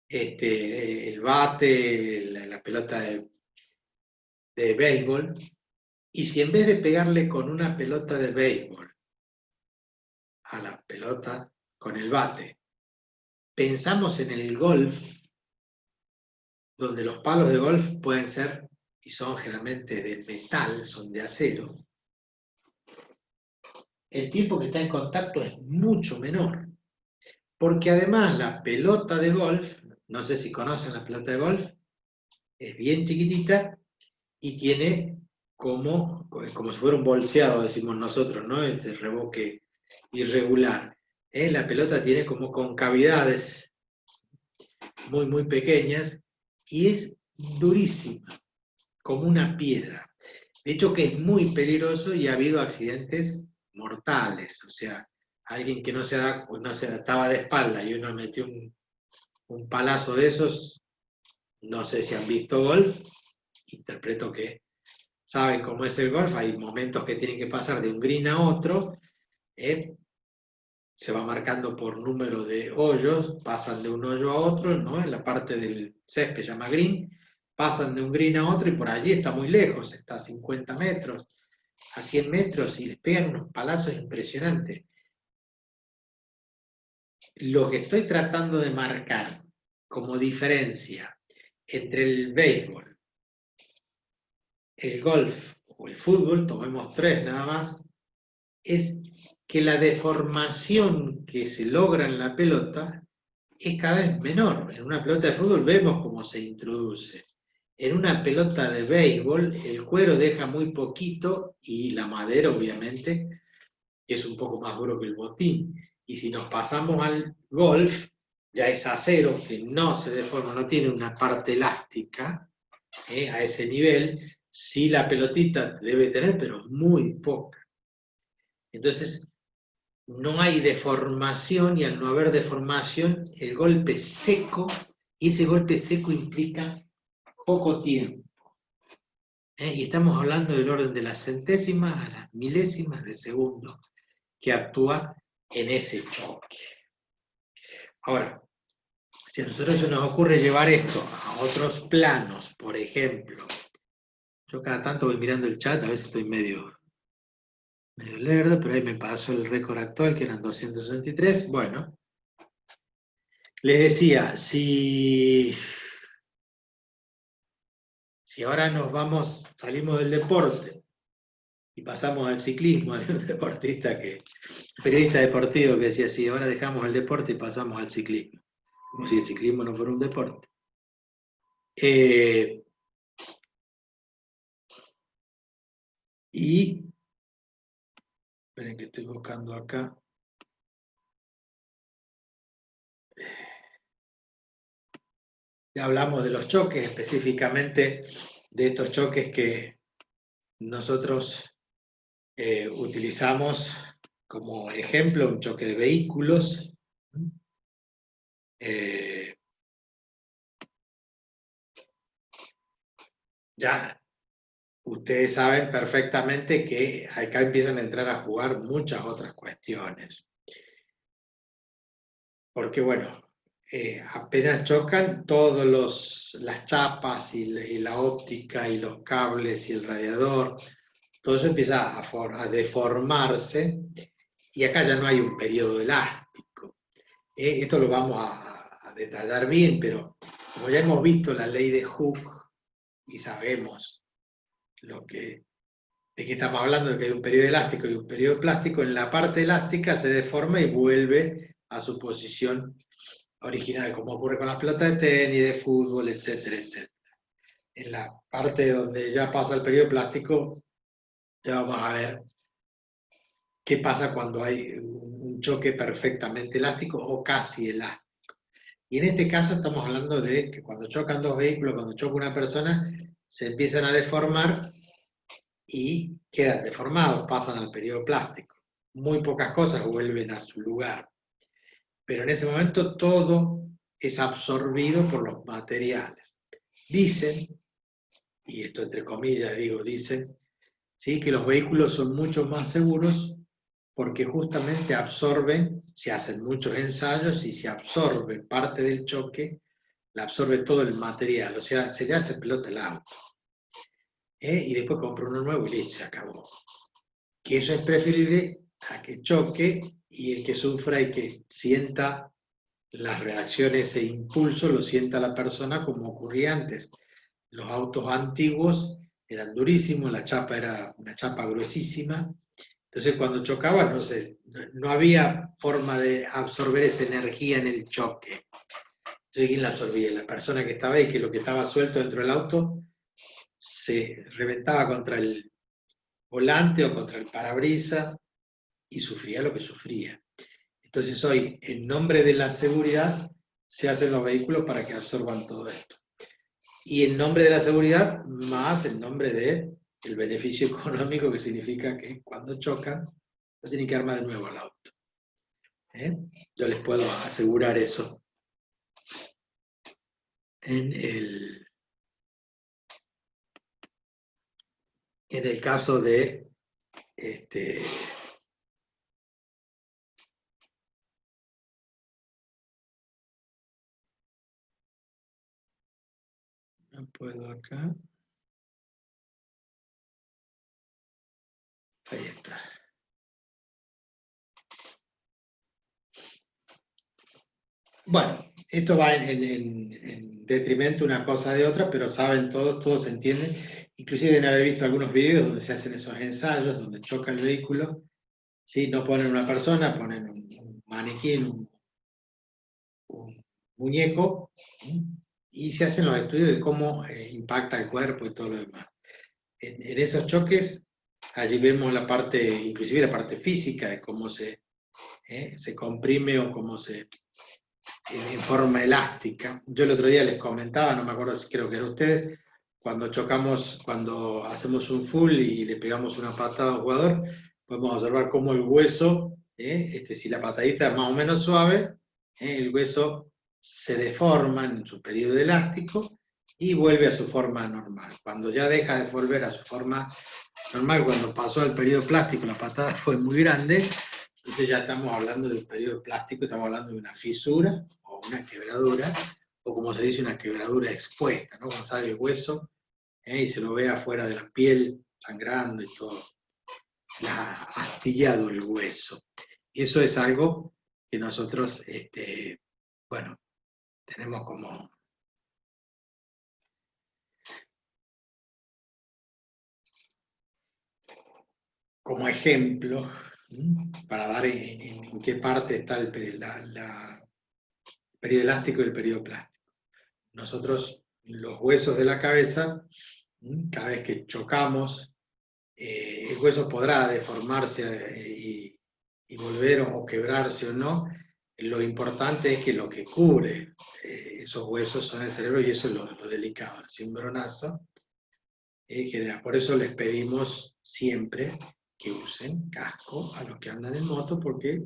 el bate, la pelota de béisbol, y si en vez de pegarle con una pelota de béisbol a la pelota con el bate, pensamos en el golf, donde los palos de golf pueden ser, y son generalmente de metal, son de acero, el tiempo que está en contacto es mucho menor. Porque además la pelota de golf, no sé si conocen la pelota de golf, es bien chiquitita y tiene como si fuera un bolseado, decimos nosotros, ¿no? Ese revoque irregular. La pelota tiene como concavidades muy pequeñas y es durísima, como una piedra. De hecho que es muy peligroso y ha habido accidentes mortales, o sea, alguien que no se estaba de espalda y uno metió un palazo de esos, no sé si han visto golf, interpreto que saben cómo es el golf, hay momentos que tienen que pasar de un green a otro, se va marcando por número de hoyos, pasan de un hoyo a otro, ¿no? En la parte del césped se llama green, pasan de un green a otro y por allí está muy lejos, está a 50 metros, a 100 metros y les pegan unos palazos impresionantes. Lo que estoy tratando de marcar como diferencia entre el béisbol, el golf o el fútbol, tomemos tres nada más, es que la deformación que se logra en la pelota es cada vez menor. En una pelota de fútbol vemos cómo se introduce. en una pelota de béisbol el cuero deja muy poquito y la madera obviamente es un poco más duro que el botín. Y si nos pasamos al golf, ya es acero que no se deforma, no tiene una parte elástica a ese nivel, sí la pelotita debe tener, pero muy poca. Entonces, no hay deformación y al no haber deformación, el golpe seco, y ese golpe seco implica poco tiempo. Y estamos hablando del orden de las centésimas a las milésimas de segundo que actúa en ese choque. Ahora, si a nosotros se nos ocurre llevar esto a otros planos, por ejemplo, yo cada tanto voy mirando el chat, a veces estoy medio lerdo, pero ahí me pasó el récord actual, que eran 263. Bueno, les decía, si ahora salimos del deporte y pasamos al ciclismo, hay un periodista deportivo que decía, sí, ahora dejamos el deporte y pasamos al ciclismo, como si el ciclismo no fuera un deporte. Esperen que estoy buscando acá. Ya hablamos de los choques, específicamente de estos choques que nosotros utilizamos como ejemplo, un choque de vehículos. Ya ustedes saben perfectamente que acá empiezan a entrar a jugar muchas otras cuestiones. Porque bueno, apenas chocan, las chapas y la óptica y los cables y el radiador, todo eso empieza a deformarse y acá ya no hay un periodo elástico. Esto lo vamos a detallar bien, pero como ya hemos visto la ley de Hooke y sabemos de qué estamos hablando, de que hay un periodo elástico y un periodo plástico, en la parte elástica se deforma y vuelve a su posición original, como ocurre con las pelotas de tenis, de fútbol, etcétera, etcétera. En la parte donde ya pasa el periodo plástico, ya vamos a ver qué pasa cuando hay un choque perfectamente elástico o casi elástico. Y en este caso estamos hablando de que cuando chocan dos vehículos, cuando choca una persona, se empiezan a deformar y quedan deformados, pasan al periodo plástico. Muy pocas cosas vuelven a su lugar. Pero en ese momento todo es absorbido por los materiales. Dicen, y esto entre comillas digo, dicen, ¿sí?, que los vehículos son mucho más seguros porque justamente absorben, se hacen muchos ensayos y se absorbe parte del choque, la absorbe todo el material, o sea, se le hace pelota el auto. Y después compra uno nuevo y listo, se acabó. Que eso es preferible a que choque y el que sufra y que sienta las reacciones e impulso lo sienta la persona como ocurría antes. Los autos antiguos eran durísimos, la chapa era una chapa gruesísima, entonces cuando chocaba no había forma de absorber esa energía en el choque. Entonces, ¿quién la absorbía? La persona que estaba ahí, que lo que estaba suelto dentro del auto se reventaba contra el volante o contra el parabrisas y sufría lo que sufría. Entonces hoy, en nombre de la seguridad, se hacen los vehículos para que absorban todo esto. Y en nombre de la seguridad, más en nombre del beneficio económico, que significa que cuando chocan, no tienen que armar de nuevo el auto. Yo les puedo asegurar eso. En el caso de no puedo acá. Ahí está. Bueno, esto va en detrimento una cosa de otra, pero saben todos se entienden. Inclusive deben haber visto algunos videos donde se hacen esos ensayos, donde choca el vehículo. ¿Sí? No ponen una persona, ponen un maniquí, un muñeco, y se hacen los estudios de cómo impacta el cuerpo y todo lo demás. En esos choques, allí vemos la parte, inclusive la parte física, de cómo se comprime o cómo se, en forma elástica. Yo el otro día les comentaba, no me acuerdo si creo que era ustedes, cuando chocamos, cuando hacemos un full y le pegamos una patada al jugador, podemos observar cómo el hueso, si la patadita es más o menos suave, el hueso se deforma en su periodo elástico y vuelve a su forma normal. Cuando ya deja de volver a su forma normal, cuando pasó al periodo plástico, la patada fue muy grande, entonces ya estamos hablando de un periodo plástico, estamos hablando de una fisura o una quebradura, o como se dice, una quebradura expuesta, ¿no? Cuando sale el hueso y se lo ve afuera de la piel, sangrando y todo, astillado el hueso. Eso es algo que nosotros, bueno, tenemos como ejemplo, para dar en qué parte está el periodo elástico y el periodo plástico. Nosotros, los huesos de la cabeza, cada vez que chocamos, el hueso podrá deformarse y volver o quebrarse o no. Lo importante es que lo que cubre esos huesos son el cerebro, y eso es lo delicado. El cimbronazo, por eso les pedimos siempre que usen casco a los que andan en moto, porque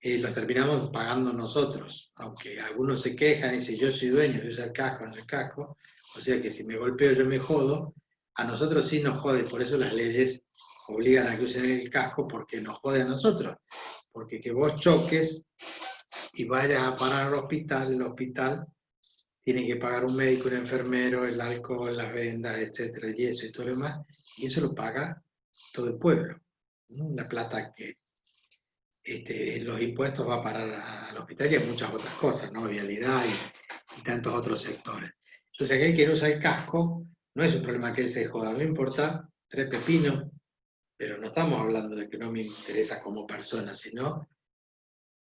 los terminamos pagando nosotros, aunque algunos se quejan y dicen yo soy dueño de usar casco en el casco, o sea que si me golpeo yo me jodo, a nosotros sí nos jode, por eso las leyes obligan a que usen el casco, porque nos jode a nosotros, porque que vos choques y vayas a parar al hospital, el hospital tiene que pagar un médico, un enfermero, el alcohol, las vendas, etcétera, el yeso y todo lo demás, y eso lo paga todo el pueblo, ¿no? La plata que los impuestos va a parar al hospital y a muchas otras cosas, ¿no? Vialidad y tantos otros sectores. Entonces aquel que no usa el casco, no es un problema que él se joda, no importa, 3 pepinos, pero no estamos hablando de que no me interesa como persona, sino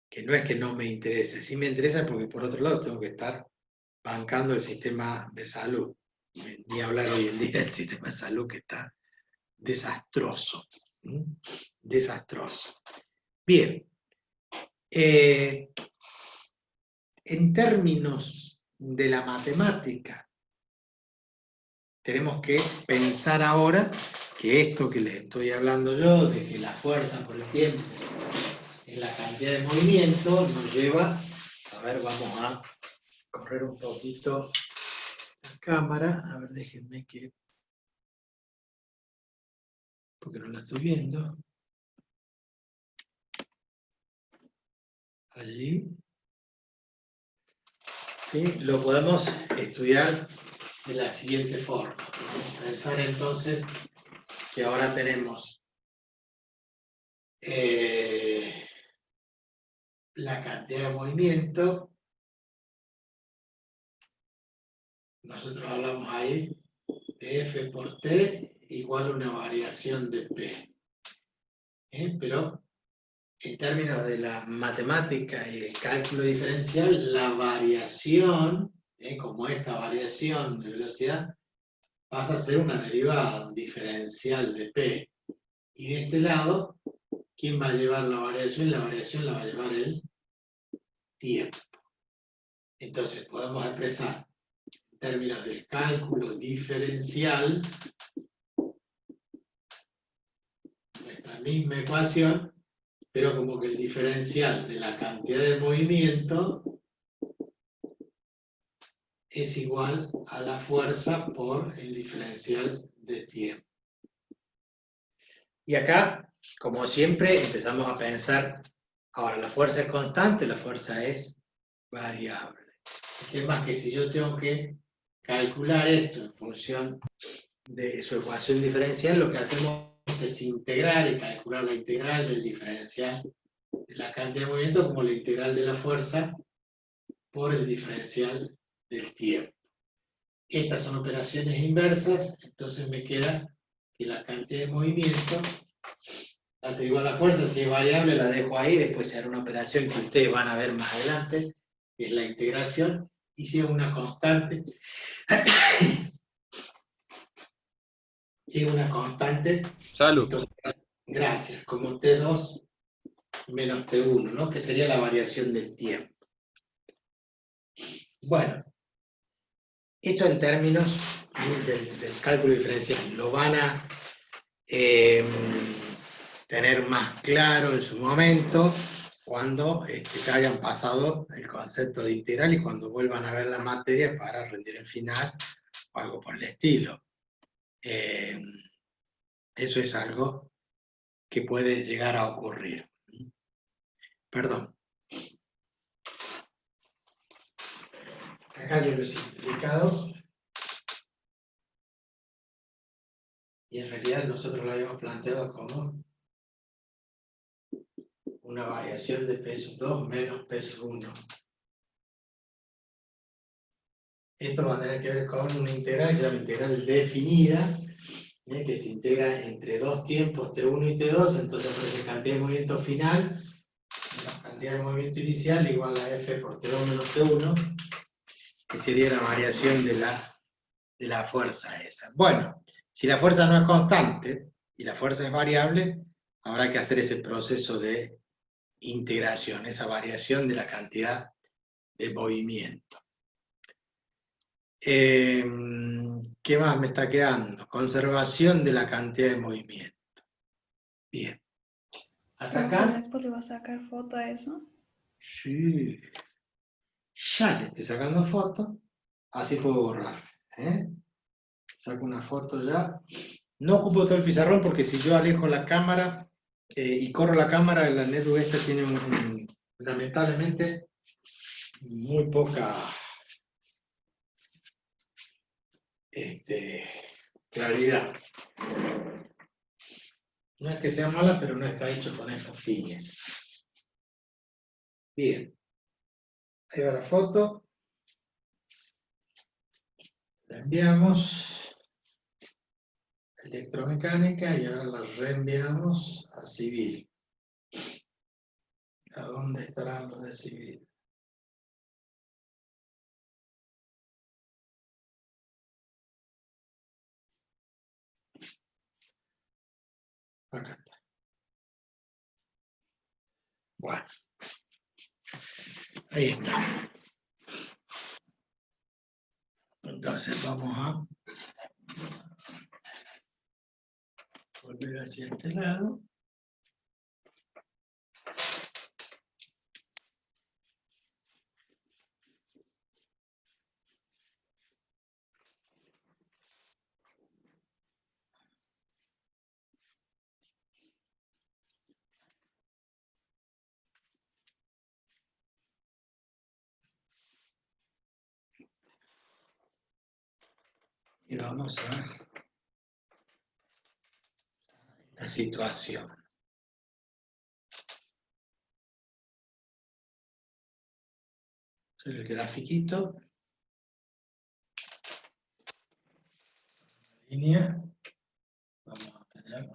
que no es que no me interese, sí me interesa porque por otro lado tengo que estar bancando el sistema de salud. Ni hablar hoy en día del sistema de salud, que está desastroso. Desastroso. Bien. En términos de la matemática, tenemos que pensar ahora que esto que les estoy hablando yo, de que la fuerza por el tiempo es la cantidad de movimiento, nos lleva, a ver, vamos a correr un poquito la cámara, a ver, déjenme que, porque no la estoy viendo. Allí. ¿Sí? Lo podemos estudiar de la siguiente forma. Vamos a pensar entonces que ahora tenemos la cantidad de movimiento. Nosotros hablamos ahí de F por T igual a una variación de P. Pero en términos de la matemática y el cálculo diferencial, la variación, como esta variación de velocidad, pasa a ser una derivada, un diferencial de P. Y de este lado, ¿quién va a llevar la variación? La variación la va a llevar el tiempo. Entonces podemos expresar en términos del cálculo diferencial nuestra misma ecuación, pero como que el diferencial de la cantidad de movimiento es igual a la fuerza por el diferencial de tiempo. Y acá, como siempre, empezamos a pensar, ahora la fuerza es constante, la fuerza es variable. El tema es que si yo tengo que calcular esto en función de su ecuación diferencial, lo que hacemos es integrar y calcular la integral del diferencial de la cantidad de movimiento como la integral de la fuerza por el diferencial del tiempo. Estas son operaciones inversas, entonces me queda que la cantidad de movimiento hace igual a la fuerza. Si es variable la dejo ahí, después se hará una operación que ustedes van a ver más adelante, que es la integración, y si es una constante, si es una constante, Salud. entonces, gracias, como T2 menos T1, ¿no? Que sería la variación del tiempo. Bueno, esto en términos del cálculo diferencial lo van a tener más claro en su momento cuando te hayan pasado el concepto de integral y cuando vuelvan a ver la materia para rendir el final o algo por el estilo. Eso es algo que puede llegar a ocurrir. Perdón. Acá yo lo he simplificado. Y en realidad nosotros lo habíamos planteado como una variación de P2 menos P1. Esto va a tener que ver con una integral, que es una integral definida, que se integra entre dos tiempos, T1 y T2, entonces por esa cantidad de movimiento final, la cantidad de movimiento inicial igual a F por T2 menos T1, que sería la variación de la fuerza esa. Bueno, si la fuerza no es constante y la fuerza es variable, habrá que hacer ese proceso de integración, esa variación de la cantidad de movimiento. ¿Qué más me está quedando? Conservación de la cantidad de movimiento. Bien. ¿Hasta acá? ¿Después le va a sacar foto a eso? Sí. Ya le estoy sacando foto, así puedo borrar. Saco una foto ya. No ocupo todo el pizarrón porque si yo alejo la cámara y corro la cámara, la netbook esta tiene lamentablemente muy poca claridad. No es que sea mala, pero no está hecho con estos fines. Bien. Ahí va la foto. La enviamos a electromecánica y ahora la reenviamos a civil. ¿A dónde estarán los de civil? Acá está. Bueno. Ahí está. Entonces vamos a volver hacia este lado. Y vamos a esta situación. El grafiquito. Línea. Vamos a tener.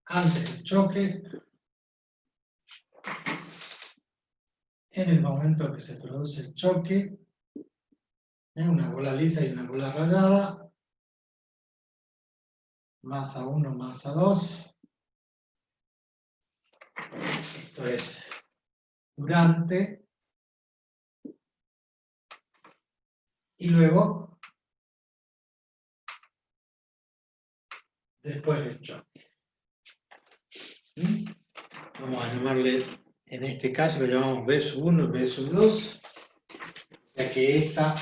Antes del choque. En el momento que se produce el choque. Una bola lisa y una bola rayada. Masa 1, masa 2. Esto es durante. Y luego, después del choque. Vamos a llamarle, en este caso lo llamamos B1 y B2, ya que esta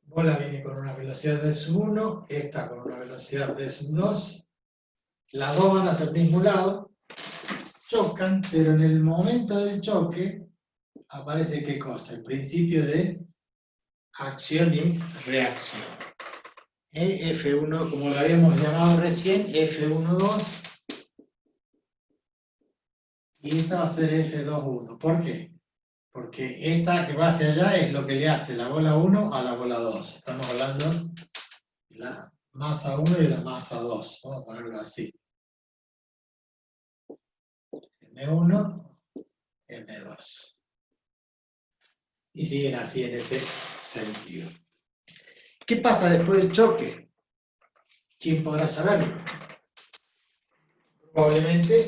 bola viene con una velocidad B1, esta con una velocidad B2, las dos van hacia el mismo lado, chocan, pero en el momento del choque aparece ¿qué cosa? El principio de acción y reacción. F1, como lo habíamos llamado recién, F1,2, y esta va a ser F2,1. ¿Por qué? Porque esta que va hacia allá es lo que le hace la bola 1 a la bola 2. Estamos hablando la masa 1 y la masa 2. Vamos a ponerlo así. M1, M2. Y siguen así en ese sentido. ¿Qué pasa después del choque? ¿Quién podrá saberlo? Probablemente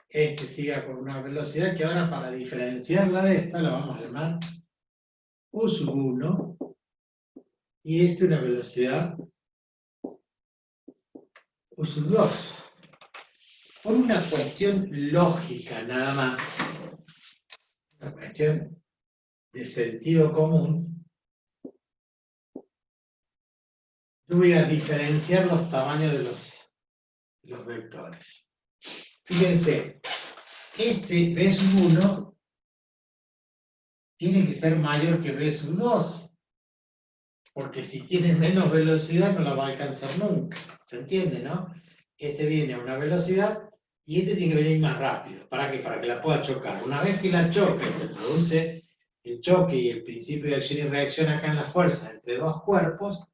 este siga con una velocidad que ahora, para diferenciarla de esta, la vamos a llamar U sub 1, y esta una velocidad U sub 2. Por una cuestión lógica nada más, una cuestión de sentido común, yo voy a diferenciar los tamaños de los vectores. Fíjense, este B sub 1 tiene que ser mayor que B sub 2, porque si tiene menos velocidad no la va a alcanzar nunca. ¿Se entiende, no? Este viene a una velocidad y este tiene que venir más rápido. ¿Para qué? Para que la pueda chocar. Una vez que la choca y se produce el choque y el principio de acción y reacción acá en la fuerza entre dos cuerpos,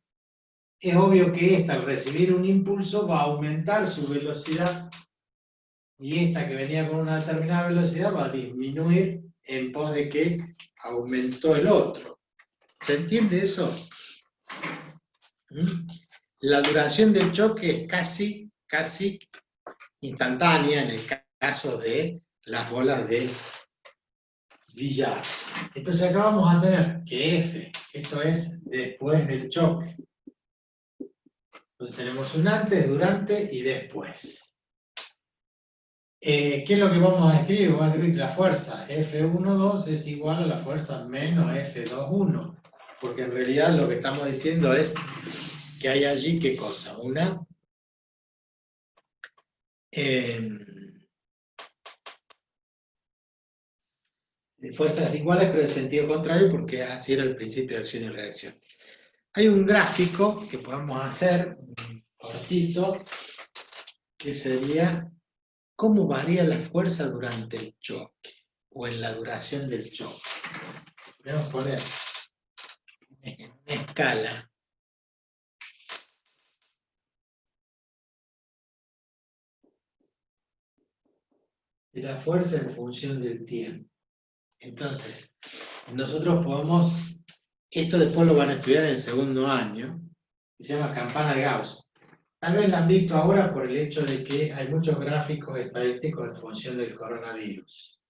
es obvio que esta, al recibir un impulso, va a aumentar su velocidad, y esta, que venía con una determinada velocidad, va a disminuir en pos de que aumentó el otro. ¿Se entiende eso? La duración del choque es casi instantánea en el caso de las bolas de billar. Entonces acá vamos a tener que F, esto es después del choque. Entonces tenemos un antes, durante y después. ¿Qué es lo que vamos a escribir? Vamos a escribir que la fuerza F1,2 es igual a la fuerza menos F2,1. Porque en realidad lo que estamos diciendo es que hay allí, ¿qué cosa? Una de fuerzas iguales, pero en sentido contrario, porque así era el principio de acción y reacción. Hay un gráfico que podemos hacer, cortito, que sería cómo varía la fuerza durante el choque, o en la duración del choque. Podemos poner en una escala de la fuerza en función del tiempo. Entonces, nosotros podemos, esto después lo van a estudiar en el segundo año, que se llama campana de Gauss. Tal vez la han visto ahora por el hecho de que hay muchos gráficos estadísticos en función del coronavirus.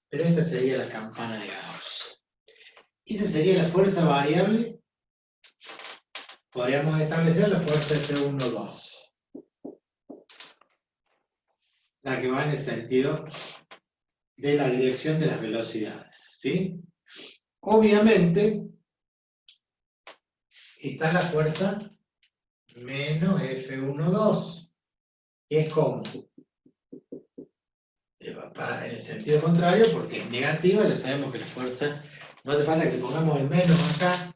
Pero esta sería la campana de Gauss. Esa sería la fuerza variable. Podríamos establecer la fuerza F1,2. La que va en el sentido de la dirección de las velocidades. ¿Sí? Obviamente, está la fuerza menos F1,2. Que es como, en el sentido contrario, porque es negativa, ya sabemos que la fuerza, no hace falta que pongamos el menos acá.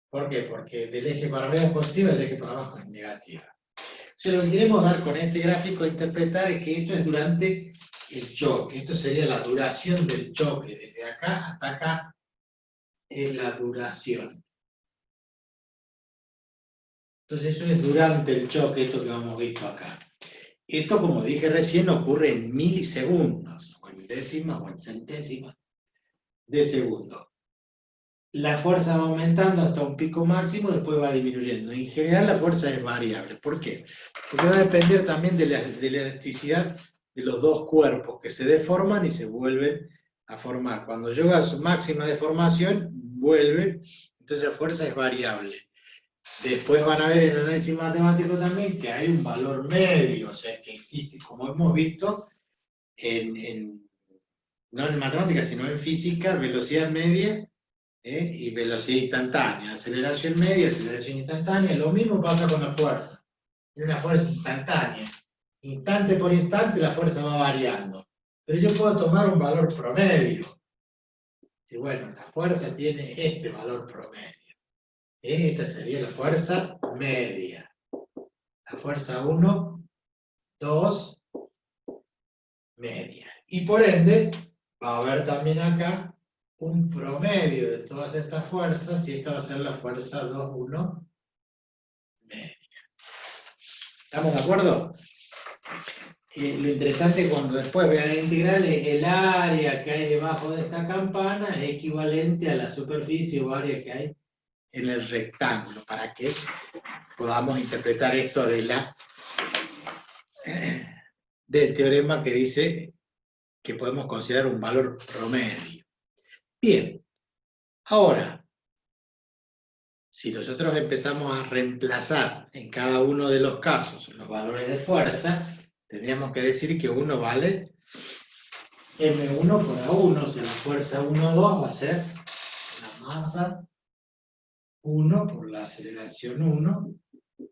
¿Por qué? Porque del eje para arriba es positiva, del eje para abajo es negativa. O sea, lo que queremos dar con este gráfico a interpretar es que esto es durante el choque. Esto sería la duración del choque. Desde acá hasta acá es la duración. Entonces eso es durante el choque, esto que hemos visto acá. Esto, como dije recién, ocurre en milisegundos, o en décimas, o en centésimas de segundo. La fuerza va aumentando hasta un pico máximo, después va disminuyendo. En general la fuerza es variable. ¿Por qué? Porque va a depender también de la elasticidad de los dos cuerpos que se deforman y se vuelven a formar. Cuando llega a su máxima deformación, vuelve, entonces la fuerza es variable. Después van a ver en el análisis matemático también que hay un valor medio, o sea que existe, como hemos visto, no en matemáticas, sino en física, velocidad media, y velocidad instantánea, aceleración media, aceleración instantánea. Lo mismo pasa con la fuerza. Es una fuerza instantánea. Instante por instante la fuerza va variando. Pero yo puedo tomar un valor promedio. Y bueno, la fuerza tiene este valor promedio. Esta sería la fuerza media. La fuerza 1, 2, media. Y por ende, va a haber también acá un promedio de todas estas fuerzas, y esta va a ser la fuerza 2, 1, ¿Estamos de acuerdo? Lo interesante cuando después vean el integral es el área que hay debajo de esta campana es equivalente a la superficie o área que hay en el rectángulo, para que podamos interpretar esto de del teorema que dice que podemos considerar un valor promedio. Bien, ahora, si nosotros empezamos a reemplazar en cada uno de los casos los valores de fuerza, tendríamos que decir que uno vale M1 por A1, o sea, la fuerza 1,2 va a ser la masa 1 por la aceleración 1,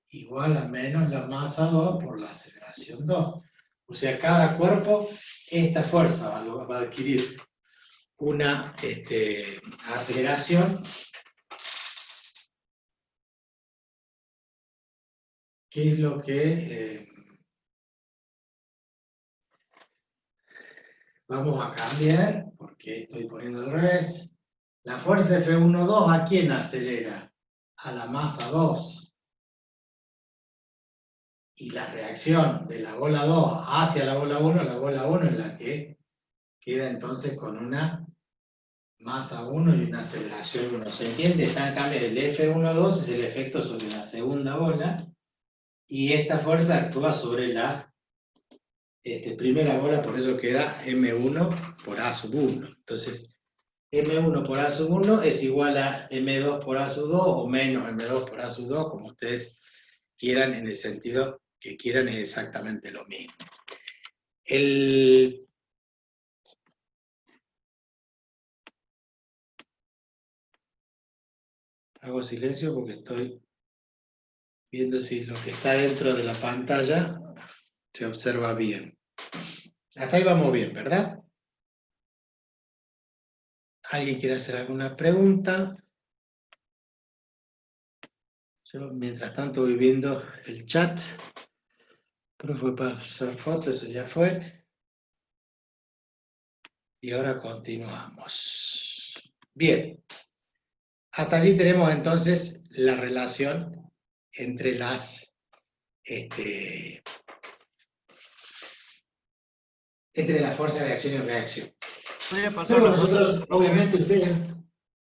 igual a menos la masa 2 por la aceleración 2. O sea, cada cuerpo, esta fuerza va a adquirir una aceleración que es lo que vamos a cambiar, porque estoy poniendo al revés. La fuerza F1,2, ¿a quién acelera? A la masa 2. Y la reacción de la bola 2 hacia la bola 1 es la que queda entonces con una masa 1 y una aceleración 1. ¿Se entiende? Está en cambio el F1,2 es el efecto sobre la segunda bola, y esta fuerza actúa sobre la primera bola, por eso queda M1 por A sub 1. Entonces, M1 por A sub 1 es igual a M2 por A sub 2 o menos M2 por A sub 2, como ustedes quieran, en el sentido que quieran, es exactamente lo mismo. Hago silencio porque estoy viendo si lo que está dentro de la pantalla se observa bien. Hasta ahí vamos bien, ¿verdad? ¿Alguien quiere hacer alguna pregunta? Yo, mientras tanto, voy viendo el chat. Pero fue para hacer fotos, eso ya fue. Y ahora continuamos. Bien. Hasta allí tenemos entonces la relación entre las fuerzas de acción y reacción. Pero nosotros, obviamente, ustedes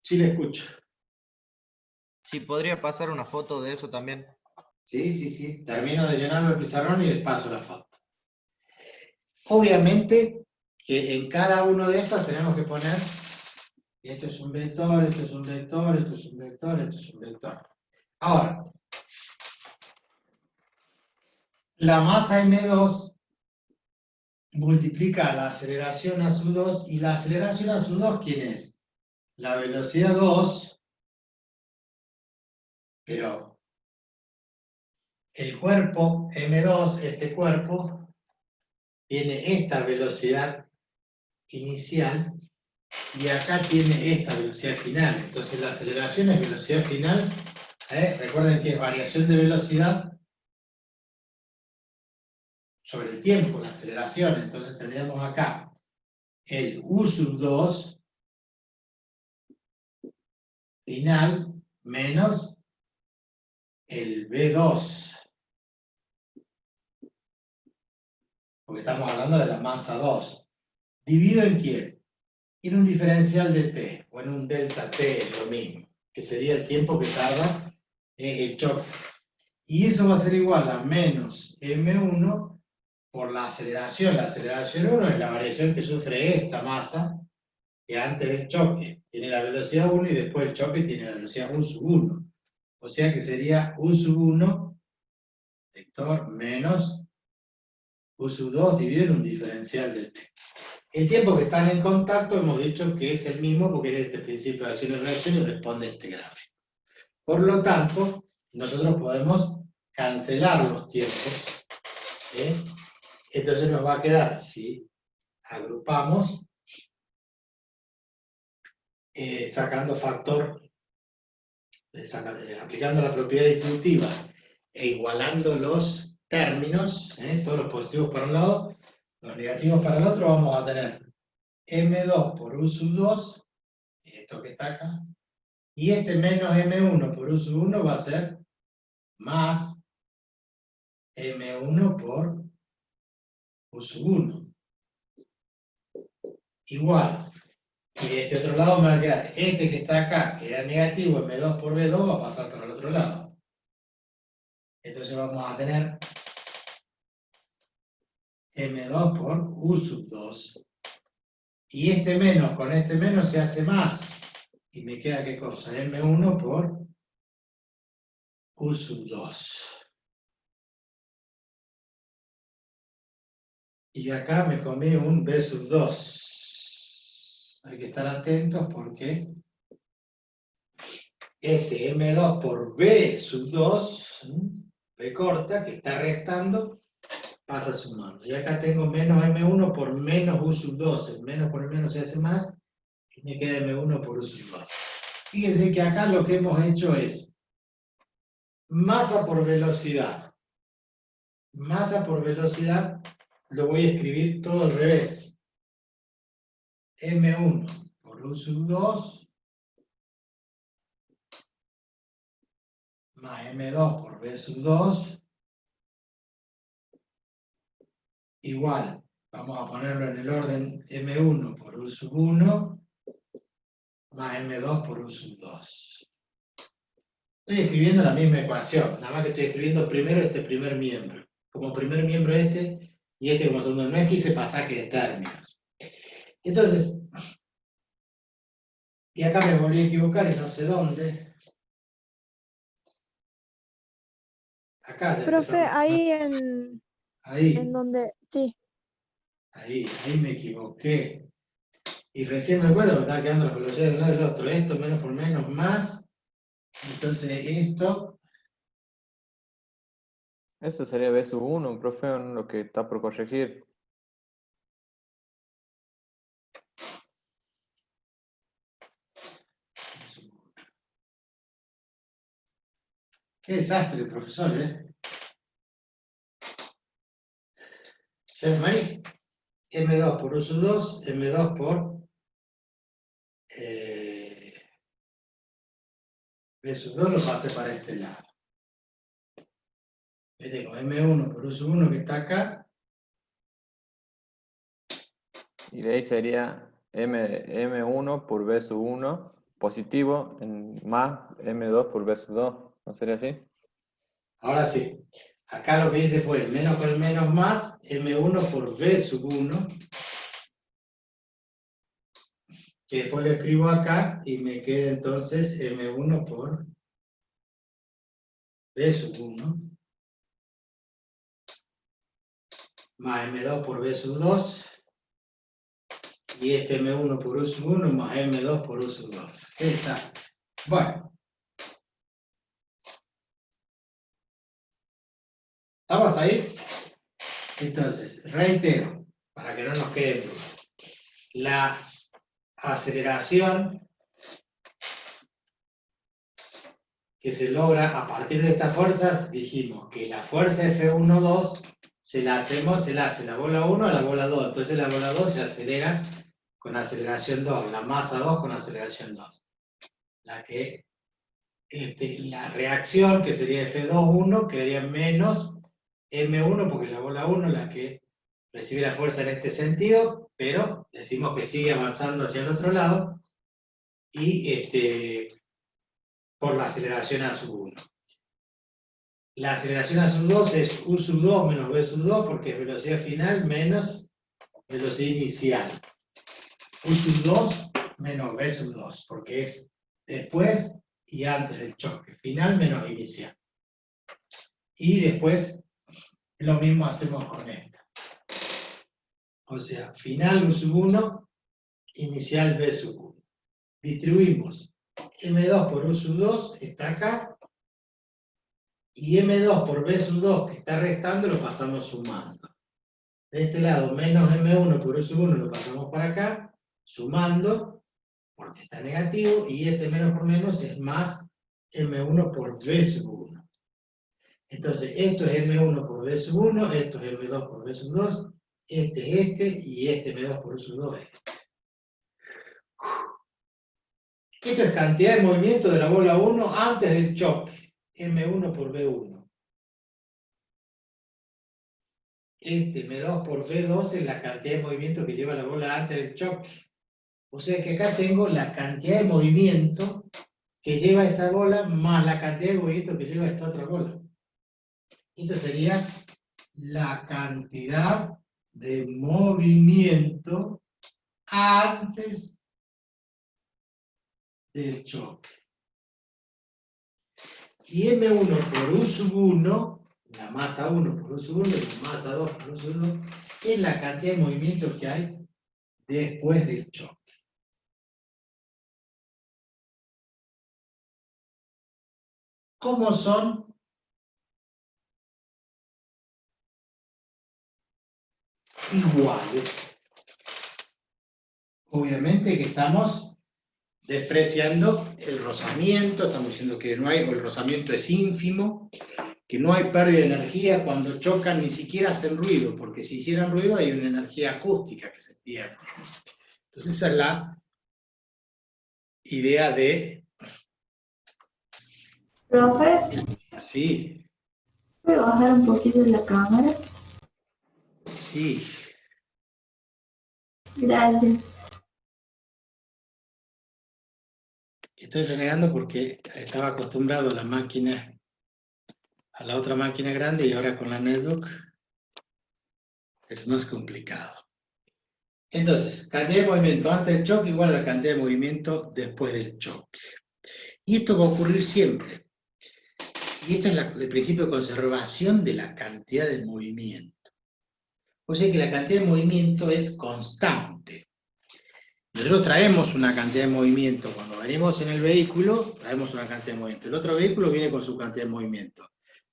sí le escucho. Sí, podría pasar una foto de eso también. Sí. Termino de llenarlo el pizarrón y les paso la foto. Obviamente que en cada uno de estos tenemos que poner, esto es un vector, esto es un vector, esto es un vector, esto es un vector. Ahora, la masa M2 multiplica la aceleración a su 2, y la aceleración a su 2, ¿quién es? La velocidad 2, pero el cuerpo M2, este cuerpo, tiene esta velocidad inicial y acá tiene esta velocidad final. Entonces la aceleración es velocidad final. Recuerden que es variación de velocidad sobre el tiempo, la aceleración. Entonces tendríamos acá el U sub 2 final menos el V2. Porque estamos hablando de la masa 2. ¿Dividido en quién? En un diferencial de t, o en un delta t, es lo mismo, que sería el tiempo que tarda el choque. Y eso va a ser igual a menos m1 por la aceleración. La aceleración 1 es la variación que sufre esta masa, que antes del choque tiene la velocidad 1 y después el choque tiene la velocidad 1 sub 1. O sea que sería u sub 1 vector menos u sub 2 dividido en un diferencial del t. El tiempo que están en contacto hemos dicho que es el mismo porque es este principio de acción y reacción y responde a este gráfico. Por lo tanto, nosotros podemos cancelar los tiempos. Entonces nos va a quedar, si agrupamos, sacando factor, aplicando la propiedad distributiva e igualando los términos, todos los positivos para un lado, los negativos para el otro, vamos a tener M2 por U sub 2, esto que está acá, y este menos M1 por U sub 1 va a ser más M1 por U sub 1. Igual. Y de este otro lado me va a quedar este que está acá, que era negativo, M2 por B2, va a pasar para el otro lado. Entonces vamos a tener M2 por U sub 2. Y este menos con este menos se hace más. Y me queda ¿qué cosa? M1 por U sub 2. Y acá me comí un B sub 2. Hay que estar atentos porque este M2 por B sub 2, B corta, que está restando, pasa sumando. Y acá tengo menos M1 por menos U sub 2. El menos por el menos se hace más. Y me queda M1 por U sub 2. Fíjense que acá lo que hemos hecho es masa por velocidad. Masa por velocidad lo voy a escribir todo al revés. M1 por U sub 2 más M2 por B sub 2 igual, vamos a ponerlo en el orden M1 por U sub 1 más M2 por U sub 2. Estoy escribiendo la misma ecuación, nada más que estoy escribiendo primero este primer miembro. Como primer miembro este, y este como segundo. No es que hice pasaje de términos. Entonces, y acá me volví a equivocar y no sé dónde. Acá ya Profe, empezamos. ahí en Ahí, donde, sí. ahí me equivoqué. Y recién me acuerdo que me estaba quedando la velocidad de un lado y del otro. Esto menos por menos más. Entonces esto. Eso sería B sub 1, profe, en lo que está por corregir. Qué desastre, profesor, ¿eh? ¿Ves, Mari? M2 por U sub 2, M2 por B sub 2 lo pasé para este lado. Yo tengo M1 por U sub 1 que está acá. Y de ahí sería M1 por B sub 1 positivo más M2 por B sub 2. ¿No sería así? Ahora sí. Acá lo que hice fue el menos con el menos más, M1 por B sub 1. Que después lo escribo acá y me queda entonces M1 por B sub 1 más M2 por B sub 2 y este M1 por U sub 1 más M2 por U sub 2. ¿Qué desastre? Bueno. ¿Estamos hasta ahí? Entonces, reitero, para que no nos quede duda. La aceleración que se logra a partir de estas fuerzas, dijimos que la fuerza F1,2 se la hace la bola 1 a la bola 2. Entonces la bola 2 se acelera con aceleración 2, la masa 2 con aceleración 2. La reacción, que sería F2,1, quedaría menos M1, porque es la bola 1 la que recibe la fuerza en este sentido, pero decimos que sigue avanzando hacia el otro lado, y por la aceleración A sub 1. La aceleración A sub 2 es U sub 2 menos B sub 2, porque es velocidad final menos velocidad inicial. U sub 2 menos B sub 2, porque es después y antes del choque. Final menos inicial. Y después lo mismo hacemos con esta. O sea, final U sub 1, inicial B sub 1. Distribuimos M2 por U sub 2, está acá, y M2 por B sub 2, que está restando, lo pasamos sumando. De este lado, menos M1 por U sub 1 lo pasamos para acá, sumando, porque está negativo, y este menos por menos es más M1 por B sub 1. Entonces, esto es M1 por B sub 1, esto es M2 por B sub 2, este es este, y este M2 por U sub 2 es este. Esto es cantidad de movimiento de la bola 1 antes del choque, M1 por B1. este M2 por V2 es la cantidad de movimiento que lleva la bola antes del choque. O sea que acá tengo la cantidad de movimiento que lleva esta bola más la cantidad de movimiento que lleva esta otra bola. Esto sería la cantidad de movimiento antes del choque. Y M1 por U sub 1, la masa 1 por U sub 1 y la masa 2 por U sub 2, es la cantidad de movimiento que hay después del choque. ¿Cómo son? Iguales. Obviamente que estamos despreciando el rozamiento, estamos diciendo que no hay, o el rozamiento es ínfimo, que no hay pérdida de energía cuando chocan, ni siquiera hacen ruido, porque si hicieran ruido hay una energía acústica que se pierde. Entonces esa es la idea de... Profe, Sí, ¿puedo bajar un poquito la cámara? sí. Gracias. Estoy renegando porque estaba acostumbrado a la máquina, a la otra máquina grande, y ahora con la netbook es más complicado. Entonces, cantidad de movimiento antes del choque igual a la cantidad de movimiento después del choque. Y esto va a ocurrir siempre. Y este es el principio de conservación de la cantidad de movimiento. O sea que la cantidad de movimiento es constante. Nosotros traemos una cantidad de movimiento. Cuando venimos en el vehículo, traemos una cantidad de movimiento. El otro vehículo viene con su cantidad de movimiento.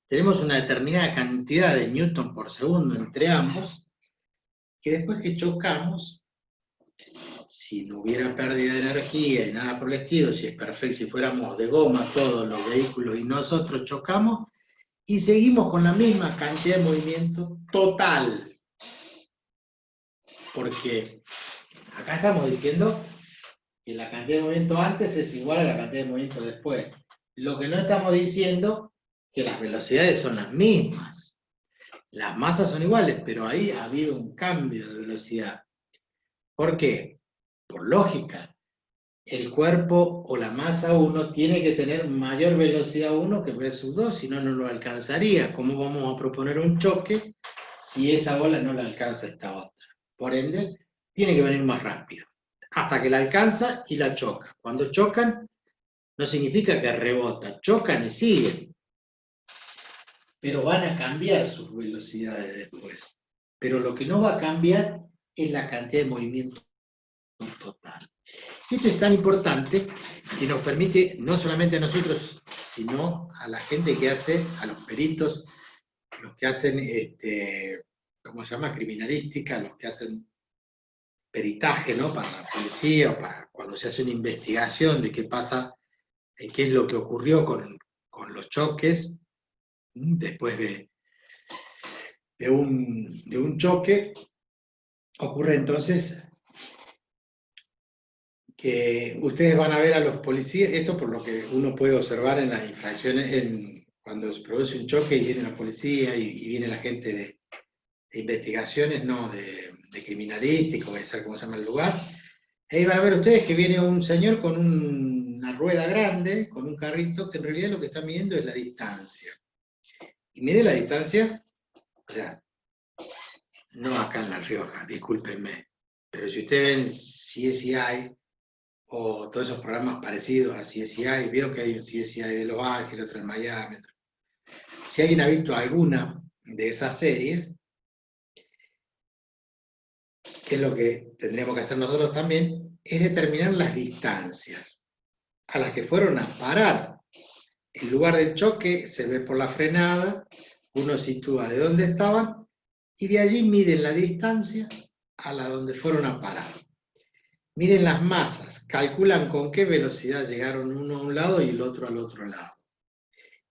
Tenemos una determinada cantidad de newton por segundo entre ambos, que después que chocamos, si no hubiera pérdida de energía y nada por el estilo, si es perfecto, si fuéramos de goma todos los vehículos y nosotros chocamos, y seguimos con la misma cantidad de movimiento total. Porque acá estamos diciendo que la cantidad de movimiento antes es igual a la cantidad de movimiento después. Lo que no estamos diciendo es que las velocidades son las mismas. Las masas son iguales, pero ahí ha habido un cambio de velocidad. ¿Por qué? Por lógica. El cuerpo o la masa 1 tiene que tener mayor velocidad 1 que V sub 2, si no, no lo alcanzaría. ¿Cómo vamos a proponer un choque si esa bola no la alcanza esta otra? Por ende, tiene que venir más rápido, hasta que la alcanza y la choca. Cuando chocan, no significa que rebota, chocan y siguen. Pero van a cambiar sus velocidades después. Pero lo que no va a cambiar es la cantidad de movimiento total. Esto es tan importante que nos permite, no solamente a nosotros, sino a la gente que hace, a los peritos, los que hacen, ¿cómo se llama? Criminalística, los que hacen peritaje, ¿no? Para la policía, o para cuando se hace una investigación de qué pasa, qué es lo que ocurrió con los choques, después de un choque, ocurre entonces que ustedes van a ver a los policías, esto por lo que uno puede observar en las infracciones, cuando se produce un choque y viene la policía y viene la gente de investigaciones, no, de criminalística, voy a saber cómo se llama el lugar. Ahí van a ver ustedes que viene un señor con una rueda grande, con un carrito, que en realidad lo que está midiendo es la distancia. Y mide la distancia, o sea, no acá en La Rioja, discúlpenme, pero si ustedes ven CSI, o todos esos programas parecidos a CSI, vieron que hay un CSI de Los Ángeles, otro en Miami. Si alguien ha visto alguna de esas series, que es lo que tendríamos que hacer nosotros también, es determinar las distancias a las que fueron a parar. El lugar del choque se ve por la frenada, uno sitúa de dónde estaban, y de allí miden la distancia a la donde fueron a parar. Miren las masas, calculan con qué velocidad llegaron uno a un lado y el otro al otro lado.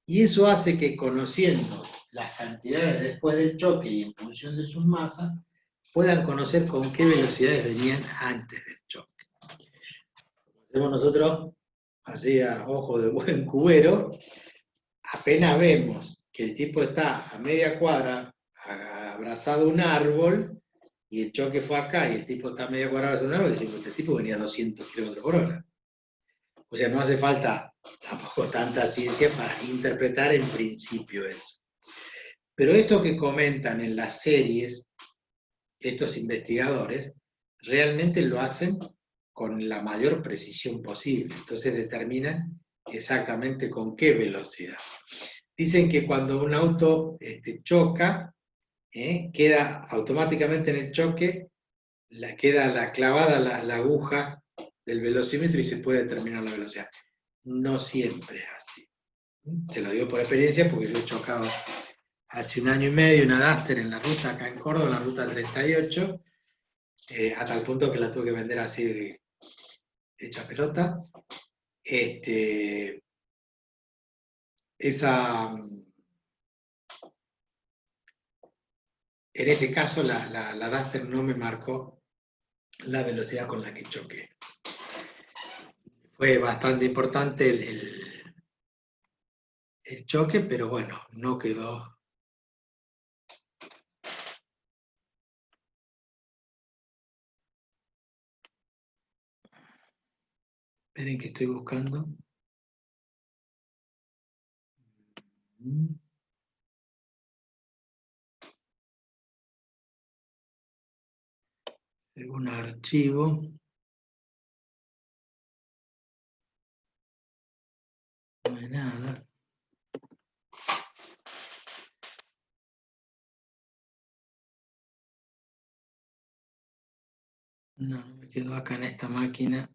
Y eso hace que, conociendo las cantidades después del choque y en función de sus masas, puedan conocer con qué velocidades venían antes del choque. Hacemos nosotros, así a ojo de buen cubero, apenas vemos que el tipo está a media cuadra, a abrazado a un árbol, y el choque fue acá, y el tipo está medio cuadrado de un árbol, decimos, este tipo venía a 200 km/h. O sea, no hace falta tampoco tanta ciencia para interpretar en principio eso. Pero esto que comentan en las series, estos investigadores, realmente lo hacen con la mayor precisión posible. Entonces determinan exactamente con qué velocidad. Dicen que cuando un auto choca, queda automáticamente en el choque, queda clavada la aguja del velocímetro y se puede determinar la velocidad. No siempre es así. Se lo digo por experiencia porque yo he chocado hace 1 año y medio una Duster en la ruta acá en Córdoba, en la ruta 38, a tal punto que la tuve que vender así hecha pelota. En ese caso la Duster no me marcó la velocidad con la que choqué. Fue bastante importante el choque, pero bueno, no quedó. Esperen que estoy buscando. Algún archivo. No hay nada. No, me quedó acá en esta máquina.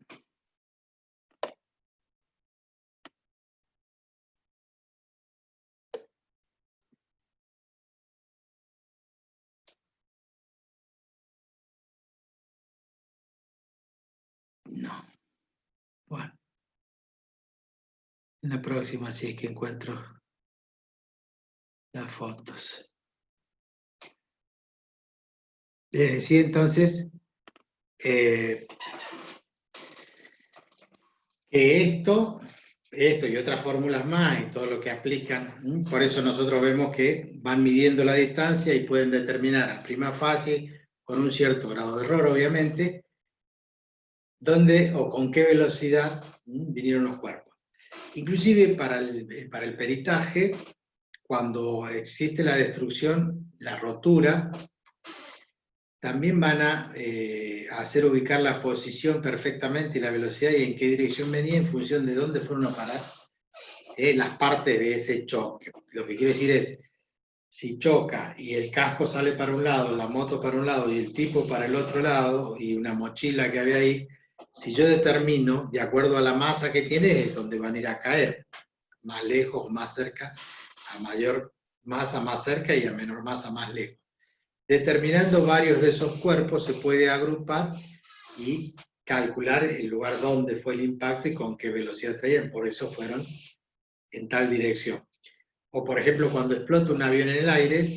No. Bueno. En la próxima sí es que encuentro las fotos. Les decía entonces que esto y otras fórmulas más y todo lo que aplican, por eso nosotros vemos que van midiendo la distancia y pueden determinar a prima facie, con un cierto grado de error obviamente, dónde o con qué velocidad vinieron los cuerpos. Inclusive para el peritaje, cuando existe la destrucción, la rotura, también van a hacer ubicar la posición perfectamente y la velocidad y en qué dirección venía en función de dónde fueron a parar las partes de ese choque. Lo que quiero decir es, si choca y el casco sale para un lado, la moto para un lado y el tipo para el otro lado y una mochila que había ahí, si yo determino, de acuerdo a la masa que tiene, es donde van a ir a caer, más lejos o más cerca, a mayor masa más cerca y a menor masa más lejos. Determinando varios de esos cuerpos se puede agrupar y calcular el lugar donde fue el impacto y con qué velocidad traían, por eso fueron en tal dirección. O por ejemplo, cuando explota un avión en el aire,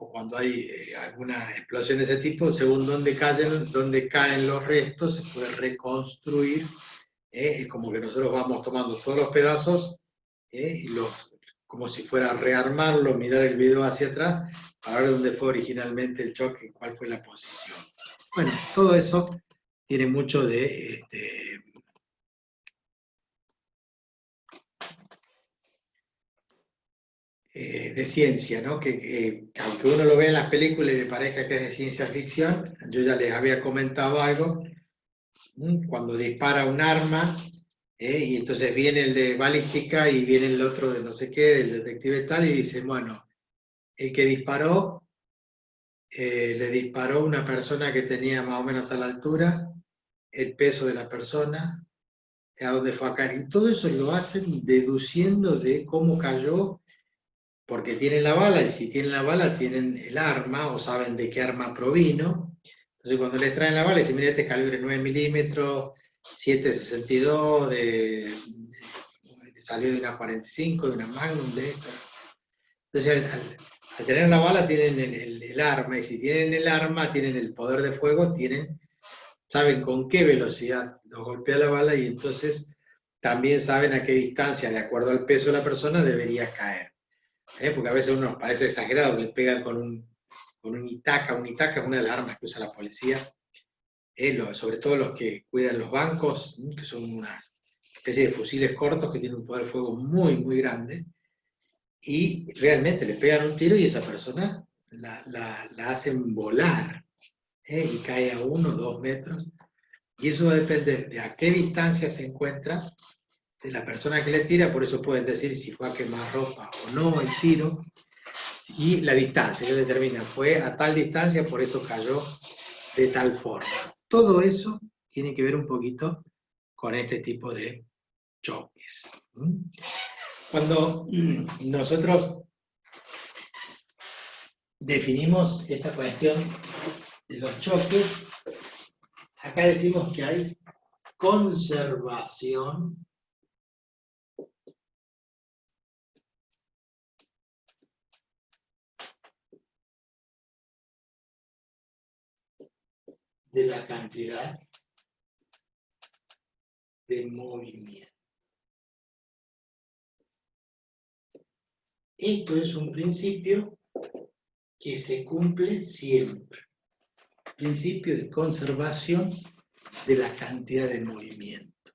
o cuando hay alguna explosión de ese tipo, según dónde caen los restos, se puede reconstruir. Es como que nosotros vamos tomando todos los pedazos y como si fuera a rearmarlo, mirar el video hacia atrás, para ver dónde fue originalmente el choque, cuál fue la posición. Bueno, todo eso tiene mucho de ciencia, ¿no? Que aunque uno lo ve en las películas y le parezca que es de ciencia ficción, yo ya les había comentado algo, cuando dispara un arma, y entonces viene el de balística y viene el otro de no sé qué, el detective tal, y dice, bueno, el que disparó, le disparó una persona que tenía más o menos tal altura, el peso de la persona, a dónde fue a caer, y todo eso lo hacen deduciendo de cómo cayó, porque tienen la bala, y si tienen la bala tienen el arma, o saben de qué arma provino. Entonces cuando les traen la bala, dicen, mira, este es calibre 9 milímetros, 7.62, salió de una 45, de una Magnum, de esto. Entonces, al tener la bala tienen el arma, y si tienen el arma, tienen el poder de fuego, saben con qué velocidad los golpea la bala, y entonces también saben a qué distancia, de acuerdo al peso de la persona, debería caer. Porque a veces a uno nos parece exagerado, le pegan con con un Itaca. Un Itaca es una de las armas que usa la policía, sobre todo los que cuidan los bancos, que son una especie de fusiles cortos que tienen un poder de fuego muy, muy grande, y realmente le pegan un tiro y esa persona la hacen volar, y cae a 1 o 2 metros, y eso va a depender de a qué distancia se encuentra de la persona que le tira. Por eso pueden decir si fue a quemar ropa o no el tiro, y la distancia que determina, fue a tal distancia, por eso cayó de tal forma. Todo eso tiene que ver un poquito con este tipo de choques. Cuando nosotros definimos esta cuestión de los choques, acá decimos que hay conservación de la cantidad de movimiento. Esto es un principio que se cumple siempre. Principio de conservación de la cantidad de movimiento.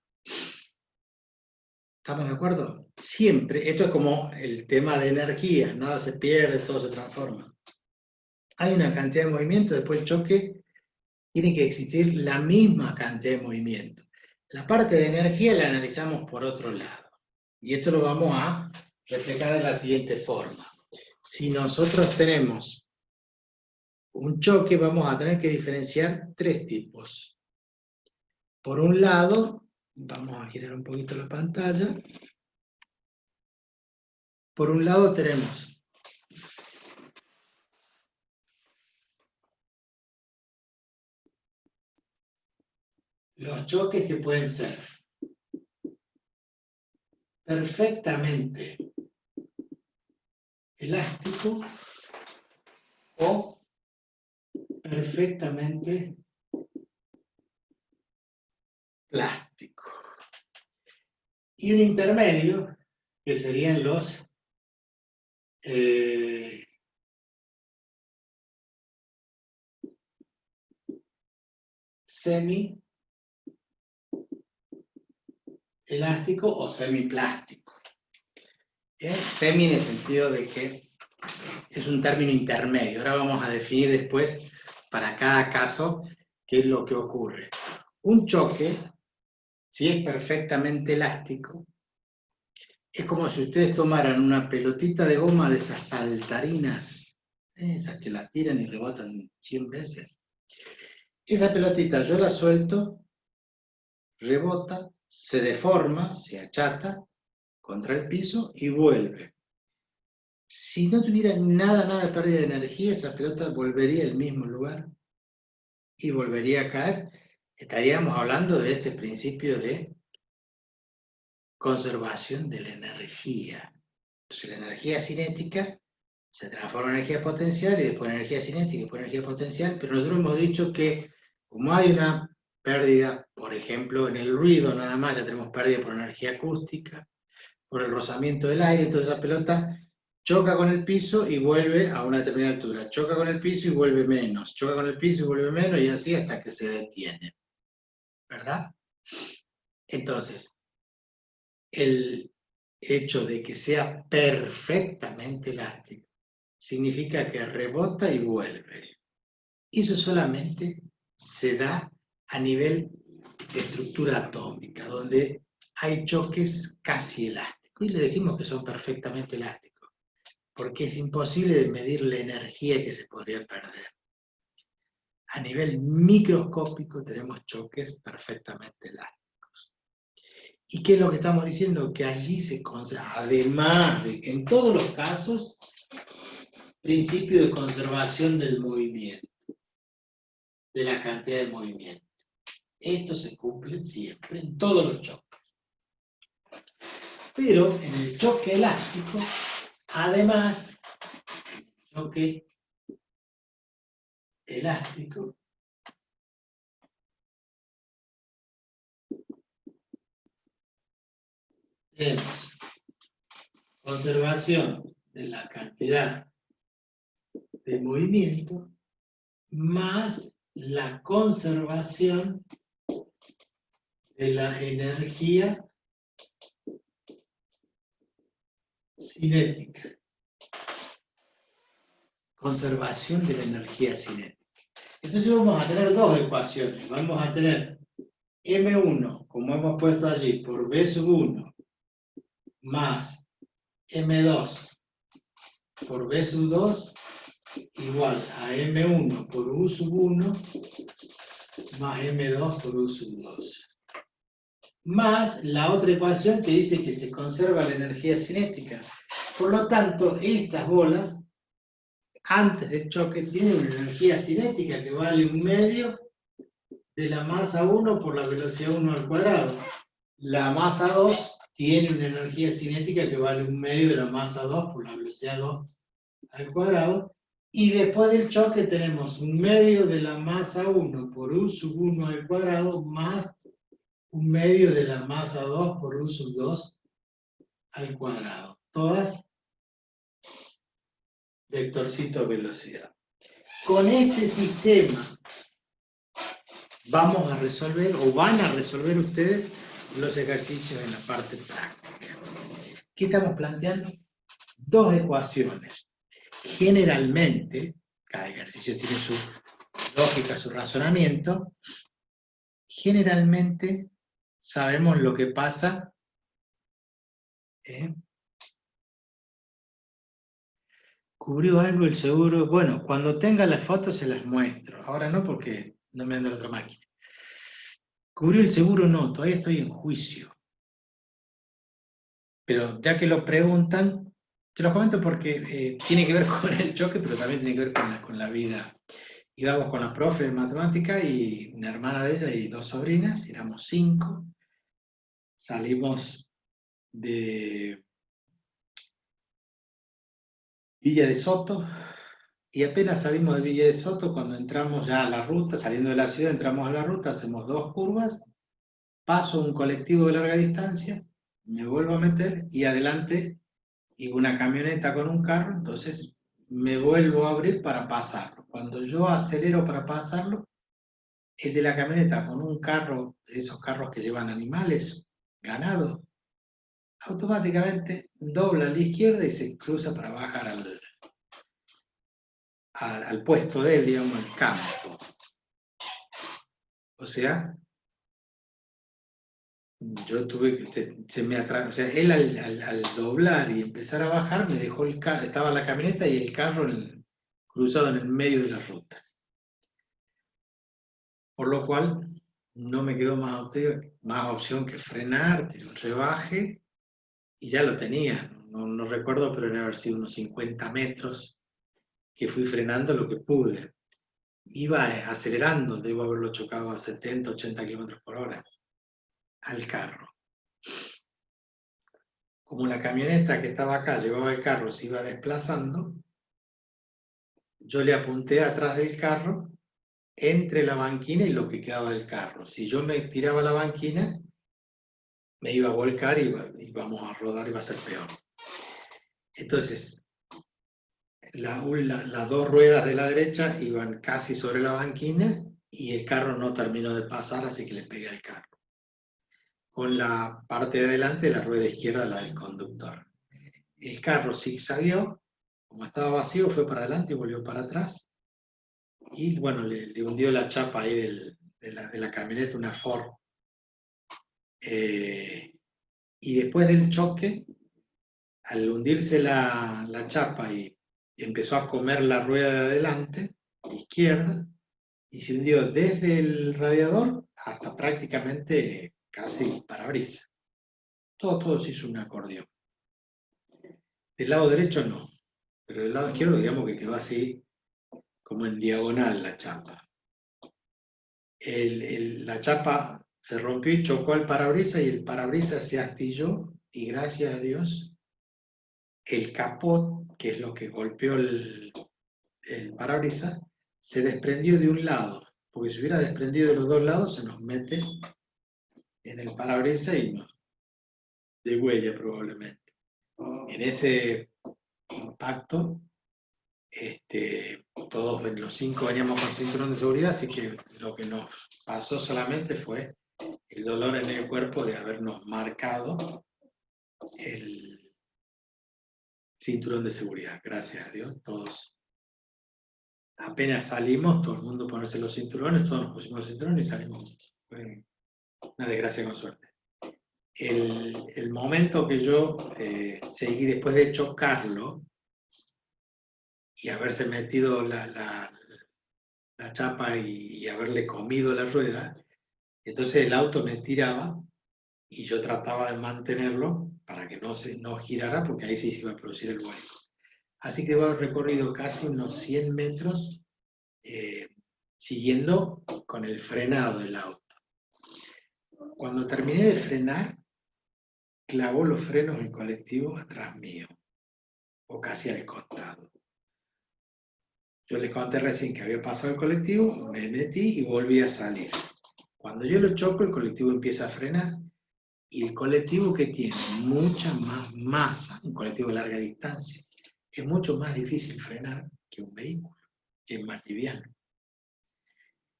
¿Estamos de acuerdo? Siempre, esto es como el tema de energía, nada se pierde, todo se transforma. Hay una cantidad de movimiento, después el choque, tiene que existir la misma cantidad de movimiento. La parte de energía la analizamos por otro lado. Y esto lo vamos a reflejar de la siguiente forma. Si nosotros tenemos un choque, vamos a tener que diferenciar 3 tipos. Por un lado, vamos a girar un poquito la pantalla. Por un lado tenemos los choques que pueden ser perfectamente elásticos o perfectamente plástico. Y un intermedio, que serían los semi-elástico o semiplástico. Semi en el sentido de que es un término intermedio. Ahora vamos a definir después, para cada caso, qué es lo que ocurre. Un choque, si es perfectamente elástico, es como si ustedes tomaran una pelotita de goma de esas saltarinas, esas que la tiran y rebotan 100 veces. Esa pelotita yo la suelto, rebota, se deforma, se achata contra el piso y vuelve. Si no tuviera nada de pérdida de energía, esa pelota volvería al mismo lugar y volvería a caer. Estaríamos hablando de ese principio de conservación de la energía. Entonces la energía cinética se transforma en energía potencial y después en energía cinética y después en energía potencial, pero nosotros hemos dicho que como hay una pérdida, por ejemplo, en el ruido nada más, ya tenemos pérdida por energía acústica, por el rozamiento del aire, entonces esa pelota choca con el piso y vuelve a una determinada altura, choca con el piso y vuelve menos, choca con el piso y vuelve menos, y así hasta que se detiene. ¿Verdad? Entonces, el hecho de que sea perfectamente elástico significa que rebota y vuelve. Eso solamente se da a nivel de estructura atómica, donde hay choques casi elásticos, y le decimos que son perfectamente elásticos, porque es imposible de medir la energía que se podría perder. A nivel microscópico tenemos choques perfectamente elásticos. ¿Y qué es lo que estamos diciendo? Que allí se conserva, además de que en todos los casos, principio de conservación del movimiento, de la cantidad de movimiento. Esto se cumple siempre en todos los choques. Pero en el choque elástico, además, choque elástico, tenemos conservación de la cantidad de movimiento más la conservación de la energía cinética. Conservación de la energía cinética. Entonces vamos a tener dos ecuaciones. Vamos a tener M1, como hemos puesto allí, por B sub 1, más M2 por B sub 2, igual a M1 por U sub 1, más M2 por U sub 2. Más la otra ecuación que dice que se conserva la energía cinética. Por lo tanto, estas bolas, antes del choque, tienen una energía cinética que vale 1/2 de la masa 1 por la velocidad 1 al cuadrado. La masa 2 tiene una energía cinética que vale 1/2 de la masa 2 por la velocidad 2 al cuadrado. Y después del choque tenemos 1/2 de la masa 1 por U sub 1 al cuadrado más 1/2 de la masa 2 por U sub 2 al cuadrado. Todas vectorcito velocidad. Con este sistema vamos a resolver, o van a resolver ustedes, los ejercicios en la parte práctica. ¿Qué estamos planteando? Dos ecuaciones. Generalmente, cada ejercicio tiene su lógica, su razonamiento. Generalmente sabemos lo que pasa. ¿Cubrió algo el seguro? Bueno, cuando tenga las fotos se las muestro. Ahora no, porque no me anda la otra máquina. ¿Cubrió el seguro? No, todavía estoy en juicio. Pero ya que lo preguntan, te lo comento porque tiene que ver con el choque, pero también tiene que ver con la vida. Íbamos con la profe de matemática y una hermana de ella y 2 sobrinas, éramos 5. Salimos de Villa de Soto, y apenas salimos de Villa de Soto, cuando entramos ya a la ruta, saliendo de la ciudad, entramos a la ruta, hacemos 2 curvas, paso un colectivo de larga distancia, me vuelvo a meter, y adelante iba una camioneta con un carro, entonces me vuelvo a abrir para pasarlo. Cuando yo acelero para pasarlo, el de la camioneta con un carro, esos carros que llevan animales, ganado, automáticamente dobla a la izquierda y se cruza para bajar al puesto de él, digamos, al campo. O sea, yo tuve que, se me atrasó, o sea, él al doblar y empezar a bajar, me dejó el carro, estaba la camioneta y el carro cruzado en el medio de la ruta. Por lo cual, no me quedó más opción que frenar, el rebaje, y ya lo tenía. No recuerdo, pero debe haber sido unos 50 metros que fui frenando lo que pude. Iba acelerando, debo haberlo chocado a 70, 80 kilómetros por hora al carro. Como la camioneta que estaba acá llevaba el carro, se iba desplazando, yo le apunté atrás del carro, entre la banquina y lo que quedaba del carro. Si yo me tiraba a la banquina, me iba a volcar y íbamos a rodar, iba a ser peor. Entonces, las 2 ruedas de la derecha iban casi sobre la banquina y el carro no terminó de pasar, así que le pegué al carro. Con la parte de adelante de la rueda izquierda, la del conductor. El carro zigzagueó, como estaba vacío, fue para adelante y volvió para atrás. Y bueno, le hundió la chapa ahí de la camioneta, una Ford. Y después del choque, al hundirse la chapa y empezó a comer la rueda de adelante, izquierda, y se hundió desde el radiador hasta prácticamente casi el parabrisas. Todo se hizo un acordeón. Del lado derecho no, pero del lado izquierdo digamos que quedó así, como en diagonal la chapa. La chapa se rompió y chocó al parabrisas y el parabrisas se astilló y gracias a Dios el capot, que es lo que golpeó el parabrisas, se desprendió de un lado, porque si hubiera desprendido de los 2 lados se nos mete en el parabrisas y nos degüella probablemente. En ese impacto Todos los 5 veníamos con cinturón de seguridad, así que lo que nos pasó solamente fue el dolor en el cuerpo de habernos marcado el cinturón de seguridad. Gracias a Dios, todos. Apenas salimos, todo el mundo ponerse los cinturones, todos nos pusimos los cinturones y salimos. Fue una desgracia con suerte. El momento que yo seguí después de chocarlo y haberse metido la chapa y haberle comido la rueda, entonces el auto me tiraba y yo trataba de mantenerlo para que no girara, porque ahí sí se iba a producir el vuelco. Así que he recorrido casi unos 100 metros siguiendo con el frenado del auto. Cuando terminé de frenar, clavó los frenos el colectivo atrás mío, o casi al costado. Yo les conté recién que había pasado el colectivo, me metí y volví a salir. Cuando yo lo choco, el colectivo empieza a frenar, y el colectivo que tiene mucha más masa, un colectivo de larga distancia, es mucho más difícil frenar que un vehículo, que es más liviano.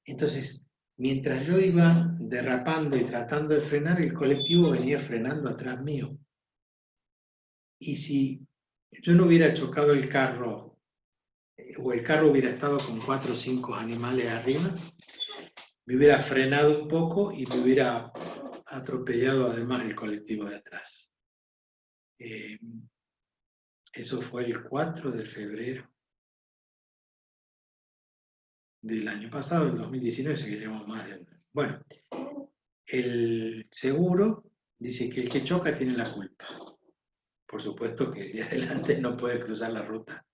Entonces, mientras yo iba derrapando y tratando de frenar, el colectivo venía frenando atrás mío. Y si yo no hubiera chocado el carro, o el carro hubiera estado con 4 o 5 animales arriba, me hubiera frenado un poco y me hubiera atropellado además el colectivo de atrás. Eso fue el 4 de febrero del año pasado, el 2019, así que llevamos más de un año. Bueno, el seguro dice que el que choca tiene la culpa. Por supuesto que el de adelante no puede cruzar la ruta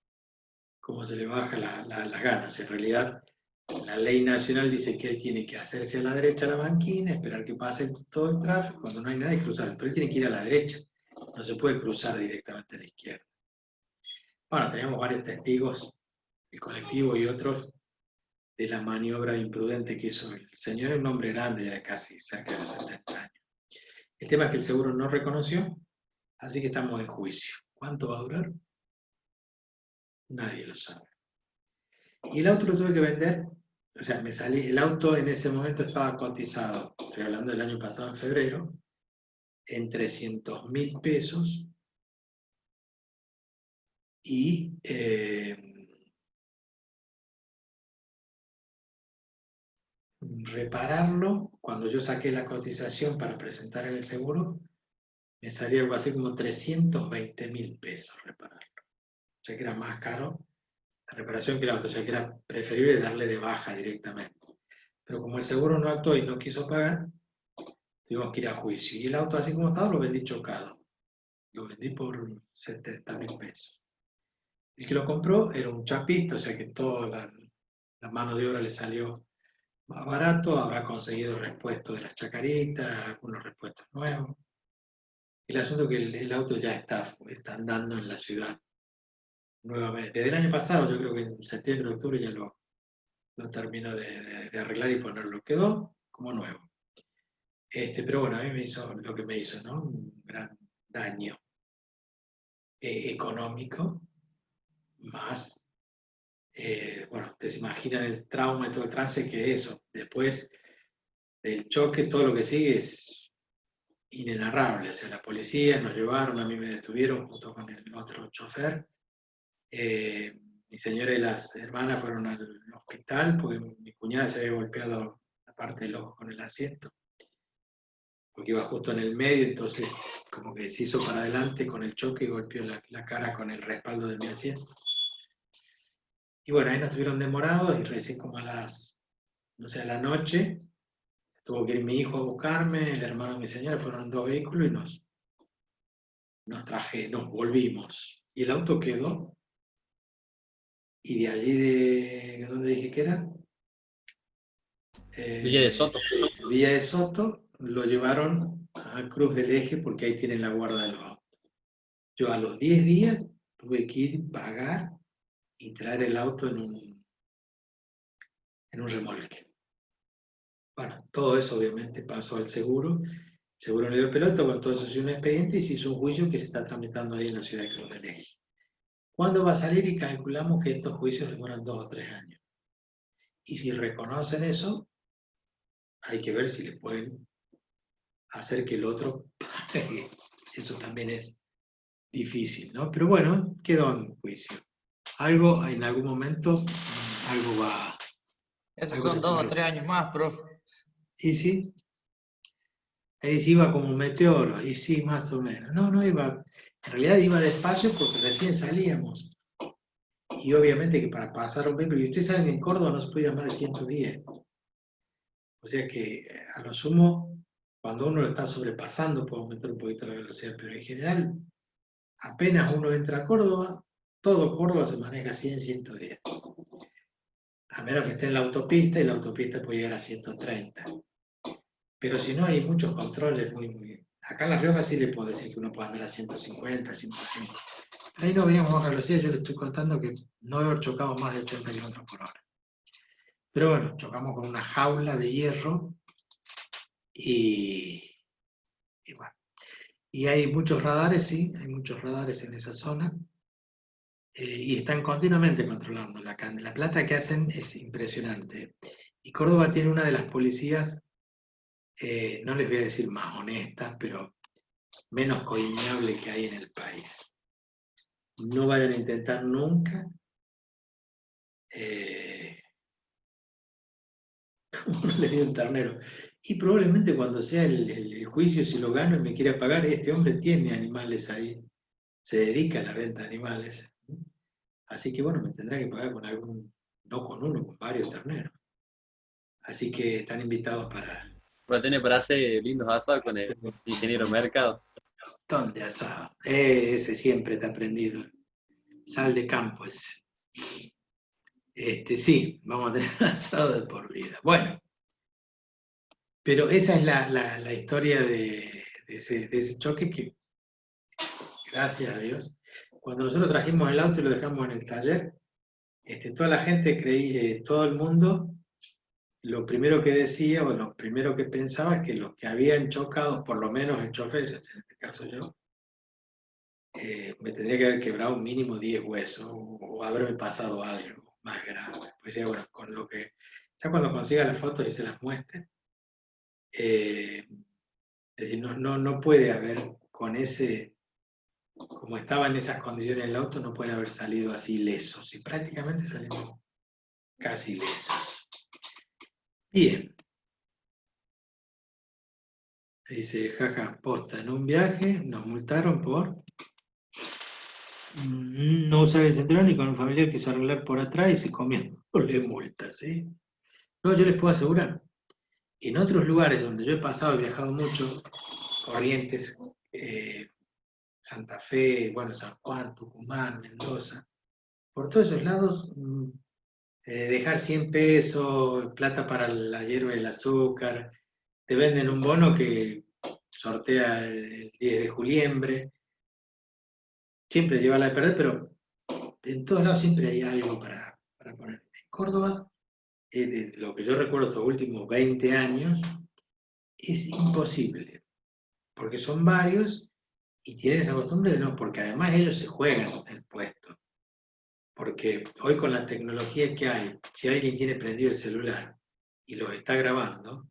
como se le baja las ganas. En realidad, la ley nacional dice que él tiene que hacerse a la derecha a la banquina, esperar que pase todo el tráfico, cuando no hay nadie cruzar, pero él tiene que ir a la derecha, no se puede cruzar directamente a la izquierda. Bueno, teníamos varios testigos, el colectivo y otros, de la maniobra imprudente que hizo el señor, un hombre grande, ya casi cerca de los 70 años. El tema es que el seguro no reconoció, así que estamos en juicio. ¿Cuánto va a durar? Nadie lo sabe. Y el auto lo tuve que vender, o sea, me salí, el auto en ese momento estaba cotizado, estoy hablando del año pasado en febrero, en 300.000 pesos, y repararlo, cuando yo saqué la cotización para presentar el seguro, me salía algo así como 320.000 pesos repararlo. O sea que era más caro la reparación que el auto, o sea que era preferible darle de baja directamente. Pero como el seguro no actuó y no quiso pagar, tuvimos que ir a juicio. Y el auto así como estaba lo vendí chocado. Lo vendí por 70.000 pesos. El que lo compró era un chapista, o sea que toda la mano de obra le salió más barato, habrá conseguido repuestos de las chacaritas, algunos repuestos nuevos. El asunto es que el auto ya está andando en la ciudad nuevamente. Desde el año pasado, yo creo que en septiembre, octubre ya lo termino de arreglar y ponerlo. Quedó como nuevo. Pero bueno, a mí me hizo lo que me hizo, ¿no? Un gran daño económico, más, bueno, ustedes se imaginan el trauma y todo el trance que eso. Después del choque, todo lo que sigue es inenarrable. O sea, la policía nos llevaron, a mí me detuvieron junto con el otro chofer. Mi señora y las hermanas fueron al hospital porque mi cuñada se había golpeado la parte del ojo con el asiento, porque iba justo en el medio, entonces como que se hizo para adelante con el choque y golpeó la cara con el respaldo de mi asiento. Y bueno, ahí nos tuvieron demorados y recién como a las, no sé, a la noche, tuvo que ir mi hijo a buscarme, el hermano de mi señora, fueron en 2 vehículos y nos volvimos. Y el auto quedó. Y de allí de ¿dónde dije que era? Villa de Soto. Villa de Soto, lo llevaron a Cruz del Eje porque ahí tienen la guarda de los autos. Yo a los 10 días tuve que ir, pagar y traer el auto en un remolque. Bueno, todo eso obviamente pasó al seguro. El seguro le dio pelota, con todo eso se hizo un expediente y se hizo un juicio que se está tramitando ahí en la ciudad de Cruz del Eje. ¿Cuándo va a salir? Y calculamos que estos juicios demoran 2 o 3 años. Y si reconocen eso, hay que ver si le pueden hacer que el otro pague. Eso también es difícil, ¿no? Pero bueno, quedó en juicio. Algo, en algún momento, algo va... Esos algo se son 2 o puede- 3 años más, profe. Y sí, ahí sí iba como un meteoro, y sí, más o menos. No iba, en realidad iba despacio porque recién salíamos. Y obviamente que para pasar un vehículo, y ustedes saben que en Córdoba no se puede ir a más de 110. O sea que a lo sumo, cuando uno lo está sobrepasando, puede aumentar un poquito la velocidad, pero en general, apenas uno entra a Córdoba, todo Córdoba se maneja a 100, 110. A menos que esté en la autopista, y la autopista puede llegar a 130. Pero si no, hay muchos controles muy... Acá en La Rioja sí le puedo decir que uno puede andar a 150, 105. Ahí no veníamos a baja velocidad, yo le estoy contando que no he chocado más de 80 km por hora. Pero bueno, chocamos con una jaula de hierro y bueno. Y hay muchos radares, sí, hay muchos radares en esa zona. Y están continuamente controlando. La plata que hacen es impresionante. Y Córdoba tiene una de las policías, no les voy a decir más honestas, pero menos coimeable que hay en el país. No vayan a intentar nunca como le dio un ternero. Y probablemente cuando sea el juicio, si lo gano y me quiere pagar, este hombre tiene animales ahí, se dedica a la venta de animales. Así que bueno, me tendrá que pagar con algún, no con uno, con varios terneros. Así que están invitados para Va a tener para hacer lindos asados con el ingeniero Mercado. montón de asado. Ese siempre está prendido. Sal de campo ese. Sí, vamos a tener asado de por vida. Bueno, pero esa es la historia de ese choque que, gracias a Dios, cuando nosotros trajimos el auto y lo dejamos en el taller, toda la gente creía, todo el mundo, lo primero que decía o lo primero que pensaba es que los que habían chocado, por lo menos el chofer, en este caso yo, me tendría que haber quebrado un mínimo 10 huesos o haberme pasado algo más grave. Pues ya, bueno, con lo que, ya cuando consiga las fotos y se las muestre, es decir, no puede haber con ese, como estaba en esas condiciones el auto, no puede haber salido así lesos. Y prácticamente salimos casi lesos. Bien. Dice, jaja, posta, en un viaje nos multaron por no usar el cinturón y con un familiar quiso arreglar por atrás y se comió doble multa, ¿sí? No, yo les puedo asegurar, en otros lugares donde yo he pasado y viajado mucho, Corrientes, Santa Fe, bueno, San Juan, Tucumán, Mendoza, por todos esos lados, dejar 100 pesos, plata para la hierba y el azúcar, te venden un bono que sortea el 10 de juliembre, siempre lleva la de perder, pero en todos lados siempre hay algo para poner. En Córdoba, de lo que yo recuerdo estos últimos 20 años, es imposible, porque son varios y tienen esa costumbre de no, porque además ellos se juegan el puesto. Porque hoy con la tecnología que hay, si alguien tiene prendido el celular y lo está grabando,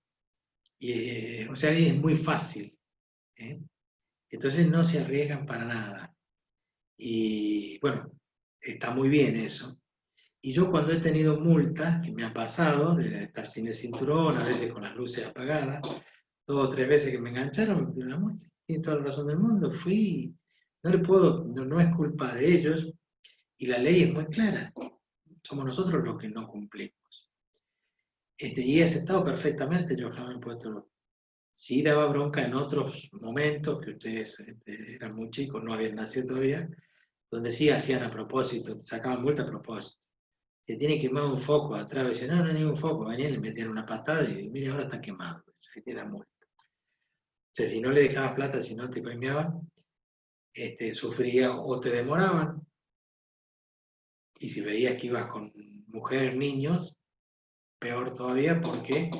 o sea, ahí es muy fácil. Entonces no se arriesgan para nada. Y bueno, está muy bien eso. Y yo cuando he tenido multas, que me ha pasado, de estar sin el cinturón, a veces con las luces apagadas, 2 o 3 veces que me engancharon, me pidieron la multa. Tiene toda la razón del mundo, fui, no le puedo, no es culpa de ellos, y la ley es muy clara. Somos nosotros los que no cumplimos. Y he aceptado perfectamente, yo jamás he puesto... Sí daba bronca en otros momentos, que ustedes eran muy chicos, no habían nacido todavía, donde sí hacían a propósito, sacaban multa a propósito. Que tiene quemado un foco atrás, decían, no hay ningún foco, venían, le metían una patada y mire, ahora está quemado, ahí tiene la multa. O sea, si no le dejabas plata, si no te coimeaban, sufría o te demoraban, y si veías que ibas con mujeres, niños, peor todavía, porque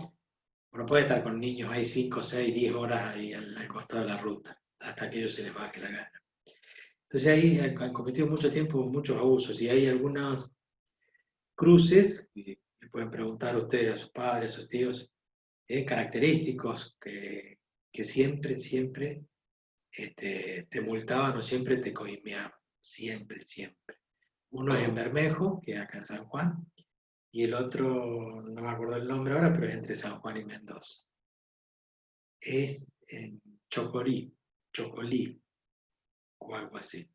no puede estar con niños ahí 5, 6, 10 horas ahí al costado de la ruta, hasta que ellos se les baje la gana. Entonces ahí han cometido mucho tiempo muchos abusos y hay algunos cruces, y le pueden preguntar a ustedes, a sus padres, a sus tíos, característicos que siempre te multaban o siempre te coimeaban, siempre. Uno es en Bermejo, que es acá en San Juan, y el otro, no me acuerdo el nombre ahora, pero es entre San Juan y Mendoza. Es en Chocolí, o algo así.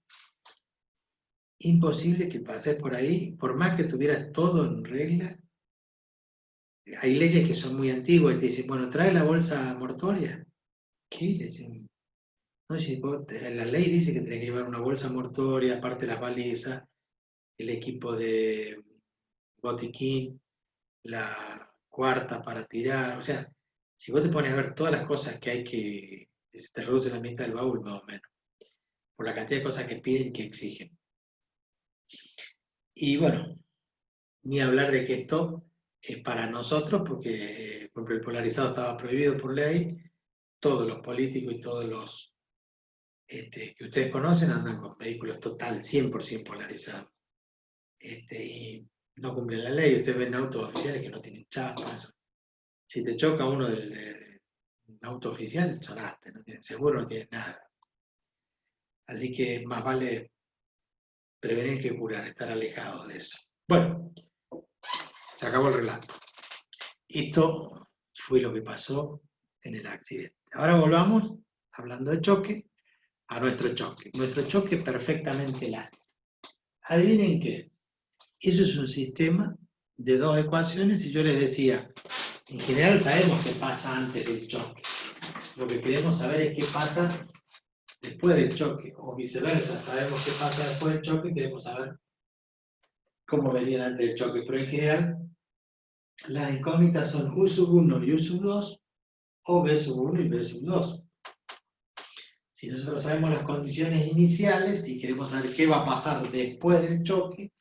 Imposible que pases por ahí, por más que tuvieras todo en regla. Hay leyes que son muy antiguas y te dicen, bueno, trae la bolsa mortuoria. ¿Qué? Le dicen, no, si la ley dice que tenés que llevar una bolsa mortuoria, aparte las balizas, el equipo de botiquín, la cuarta para tirar. O sea, si vos te pones a ver todas las cosas que hay que, se te reduce la mitad del baúl más o menos, por la cantidad de cosas que piden y que exigen. Y bueno, ni hablar de que esto es para nosotros, porque el polarizado estaba prohibido por ley, todos los políticos y todos los que ustedes conocen andan con vehículos total 100% polarizados. Y no cumplen la ley. Ustedes ven autos oficiales que no tienen chapas. Si te choca uno de un auto oficial, sonaste, no tienen seguro, no tienes nada. Así que más vale prevenir que curar, estar alejados de eso. Bueno, se acabó el relato. Esto fue lo que pasó en el accidente. Ahora volvamos, hablando de choque, a nuestro choque. Nuestro choque perfectamente elástico. Adivinen qué. Eso es un sistema de dos ecuaciones y yo les decía, en general sabemos qué pasa antes del choque. Lo que queremos saber es qué pasa después del choque, o viceversa, sabemos qué pasa después del choque y queremos saber cómo venían antes del choque. Pero en general, las incógnitas son U1 y U2, o B1 y B2. Si nosotros sabemos las condiciones iniciales y queremos saber qué va a pasar después del choque,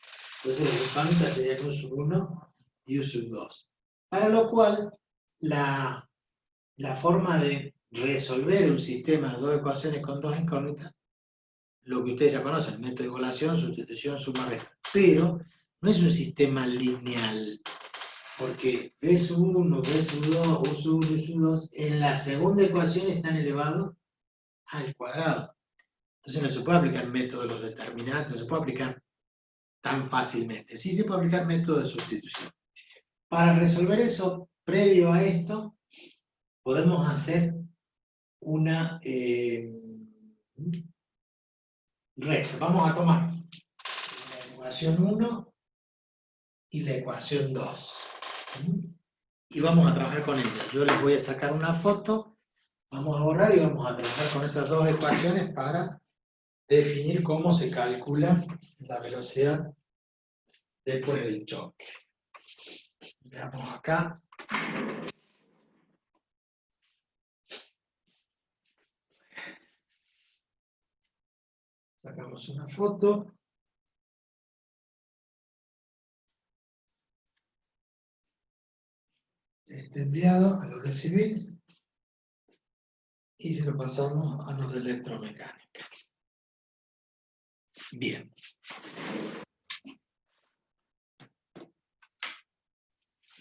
entonces las incógnitas serían U1 y U2. Para lo cual, la forma de resolver un sistema de dos ecuaciones con dos incógnitas, lo que ustedes ya conocen, método de igualación, sustitución, suma, resta. Pero no es un sistema lineal, porque B1, B2, U1 y U2 en la segunda ecuación están elevados al cuadrado. Entonces no se puede aplicar método de los determinantes, no se puede aplicar tan fácilmente. Sí se puede aplicar método de sustitución. Para resolver eso, previo a esto, podemos hacer una resta. Vamos a tomar la ecuación 1 y la ecuación 2. Y vamos a trabajar con ella. Yo les voy a sacar una foto, vamos a borrar y vamos a trabajar con esas dos ecuaciones para definir cómo se calcula la velocidad después del choque. Veamos acá. Sacamos una foto. Este enviado a los de civil y se lo pasamos a los de electromecánica. Bien.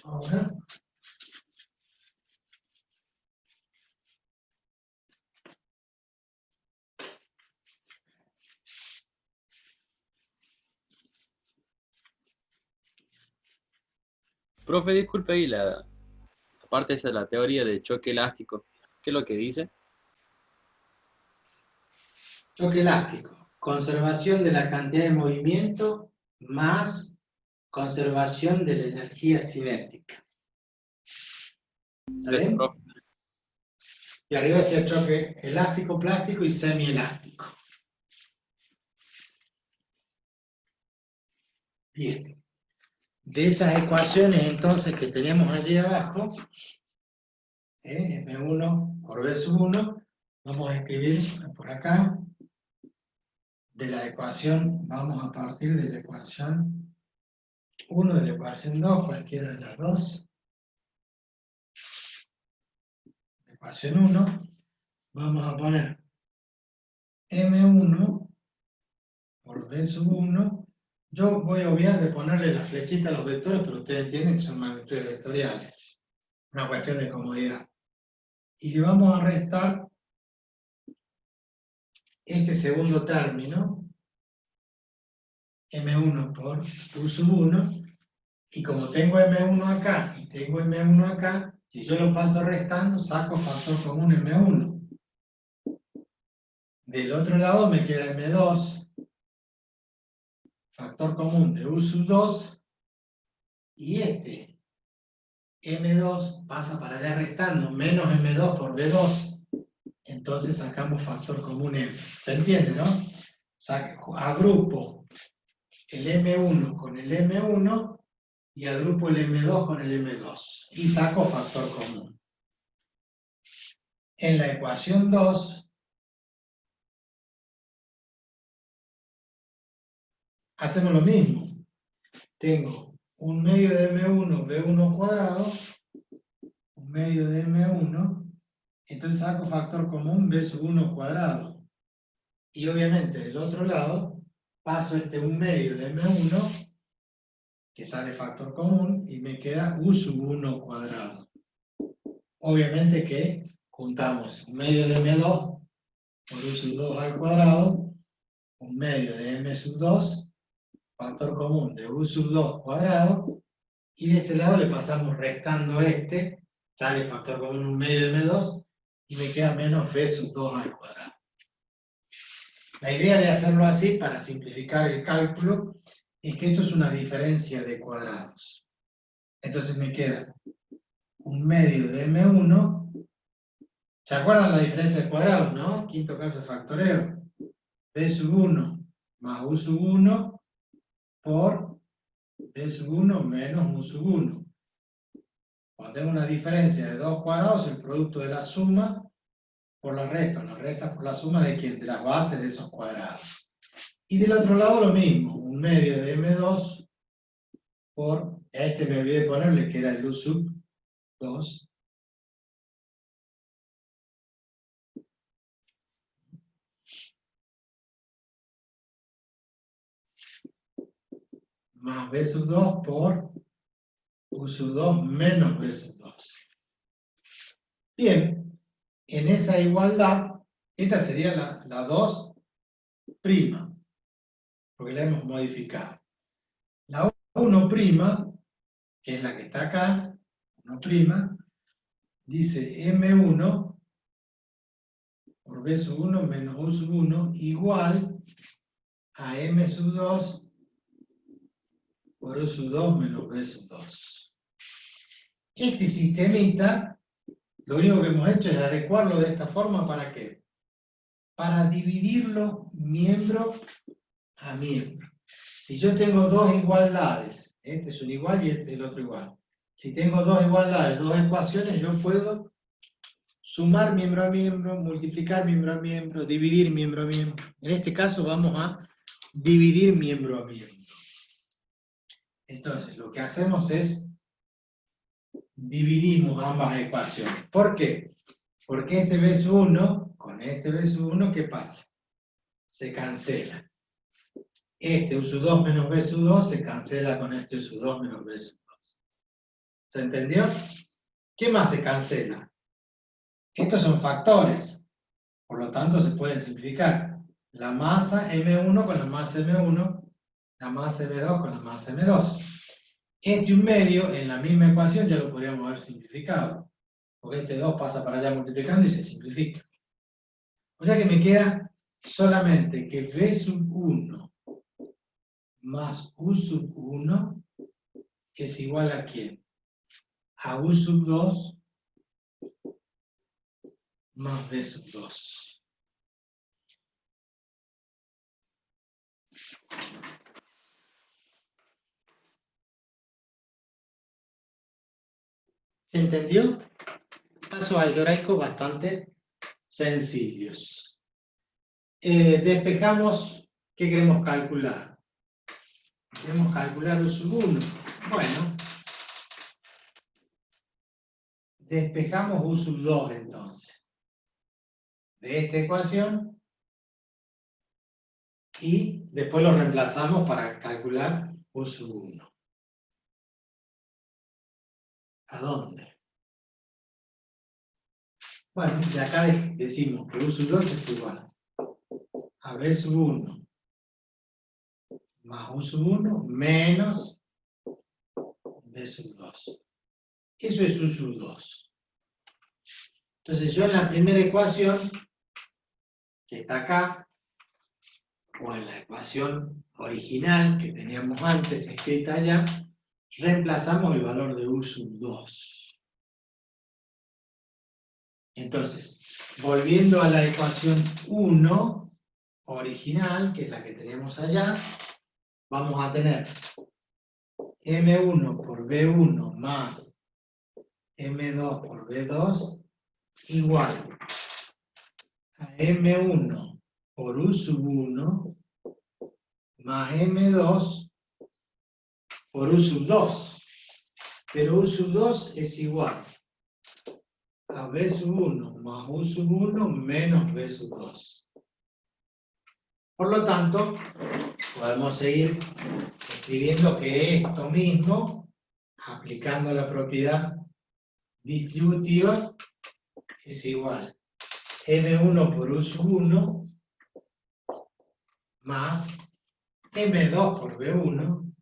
Ahora Profe, disculpe ahí, aparte esa es la teoría de choque elástico. ¿Qué es lo que dice? choque elástico, conservación de la cantidad de movimiento más conservación de la energía cinética. ¿Está Eso, bien? profe. Y arriba decía choque elástico, plástico y semielástico. Bien. De esas ecuaciones entonces que tenemos allí abajo, M1 por B1, vamos a escribir por acá. De la ecuación, vamos a partir de la ecuación 1, de la ecuación 2, cualquiera de las dos. La ecuación 1, vamos a poner M1 por B sub 1. Yo voy a obviar de ponerle la flechita a los vectores, pero ustedes entienden que son magnitudes vectoriales. Una cuestión de comodidad. Y le vamos a restar este segundo término, M1 por U sub 1, y como tengo M1 acá y tengo M1 acá, si yo lo paso restando, saco factor común M1. Del otro lado me queda M2, factor común de U sub 2, y este M2 pasa para allá restando, menos M2 por B2, entonces sacamos factor común M. ¿Se entiende, no? Agrupo el M1 con el M1 y agrupo el M2 con el M2 y saco factor común. En la ecuación 2 hacemos lo mismo. Tengo un medio de M1, B1 cuadrado, un medio de M1, entonces saco factor común B sub 1 cuadrado. Y obviamente del otro lado paso un medio de M1, que sale factor común, y me queda U sub 1 cuadrado. Obviamente que juntamos un medio de M2 por U sub 2 al cuadrado, un medio de M sub 2, factor común de U sub 2 cuadrado, y de este lado le pasamos restando sale factor común un medio de M2, y me queda menos B sub 2 al cuadrado. La idea de hacerlo así, para simplificar el cálculo, es que esto es una diferencia de cuadrados. Entonces me queda un medio de M1, ¿se acuerdan la diferencia de cuadrados, no? Quinto caso de factoreo. B sub 1 más U sub 1 por B sub 1 menos U sub 1. Cuando tengo una diferencia de dos cuadrados, el producto de la suma por la resta por la suma de ¿quién? De las bases de esos cuadrados. Y del otro lado lo mismo, un medio de M2 por, a me olvidé ponerle que era el U sub 2, más B sub 2 por U sub 2 menos B sub 2. Bien, en esa igualdad, esta sería la 2', porque la hemos modificado. La 1', que es la que está acá, 1', dice M1 por B sub 1 menos U sub 1 igual a M sub 2 por U sub 2 menos B sub 2. Este sistemita, lo único que hemos hecho es adecuarlo de esta forma, ¿para qué? Para dividirlo miembro a miembro. Si yo tengo dos igualdades, este es un igual y este es el otro igual. Si tengo dos igualdades, dos ecuaciones, yo puedo sumar miembro a miembro, multiplicar miembro a miembro, dividir miembro a miembro. En este caso vamos a dividir miembro a miembro. Entonces, lo que hacemos es dividimos ambas ecuaciones. ¿Por qué? Porque este B sub 1 con este B sub 1, ¿qué pasa? Se cancela. Este U sub 2 menos B sub 2 se cancela con este U sub 2 menos B sub 2. ¿Se entendió? ¿Qué más se cancela? Estos son factores, por lo tanto se pueden simplificar. La masa M1 con la masa M1, la masa M2 con la masa M2. Este un medio, en la misma ecuación ya lo podríamos haber simplificado, porque este 2 pasa para allá multiplicando y se simplifica. O sea que me queda solamente que B sub 1 más U sub 1 es igual a ¿quién? A U sub 2 más B sub 2. ¿Se entendió? Pasos algebraicos bastante sencillos. Despejamos, ¿qué queremos calcular? Queremos calcular U sub 1. Bueno, despejamos U sub 2 entonces. De esta ecuación y después lo reemplazamos para calcular U sub 1. ¿A dónde? Bueno, y acá decimos que U sub 2 es igual a B sub 1 más U sub 1 menos B sub 2. Eso es U sub 2. Entonces yo en la primera ecuación, que está acá, o en la ecuación original que teníamos antes escrita allá, reemplazamos el valor de U sub 2. Entonces, volviendo a la ecuación 1 original, que es la que teníamos allá, vamos a tener M1 por B1 más M2 por B2 igual a M1 por U sub 1 más M2 por U sub 2. Pero U sub 2 es igual a B sub 1 más U sub 1 menos B sub 2. Por lo tanto, podemos seguir escribiendo que esto mismo, aplicando la propiedad distributiva, es igual M1 por U sub 1 más M2 por B1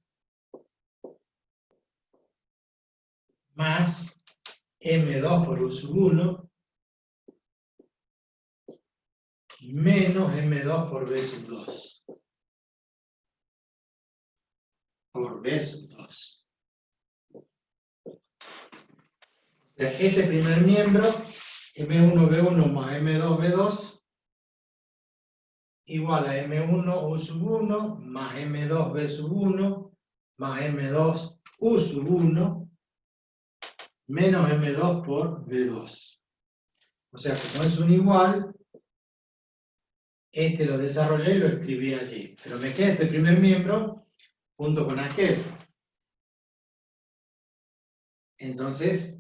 más M2 por U sub 1 menos M2 por B sub 2. Por B sub 2. O sea, este primer miembro, M1B1 más M2B2, igual a M1 U sub 1 más M2 B sub 1 más M2 U sub 1 menos M2 por B2. O sea, como es un igual, este lo desarrollé y lo escribí allí. Pero me queda este primer miembro junto con aquel. Entonces,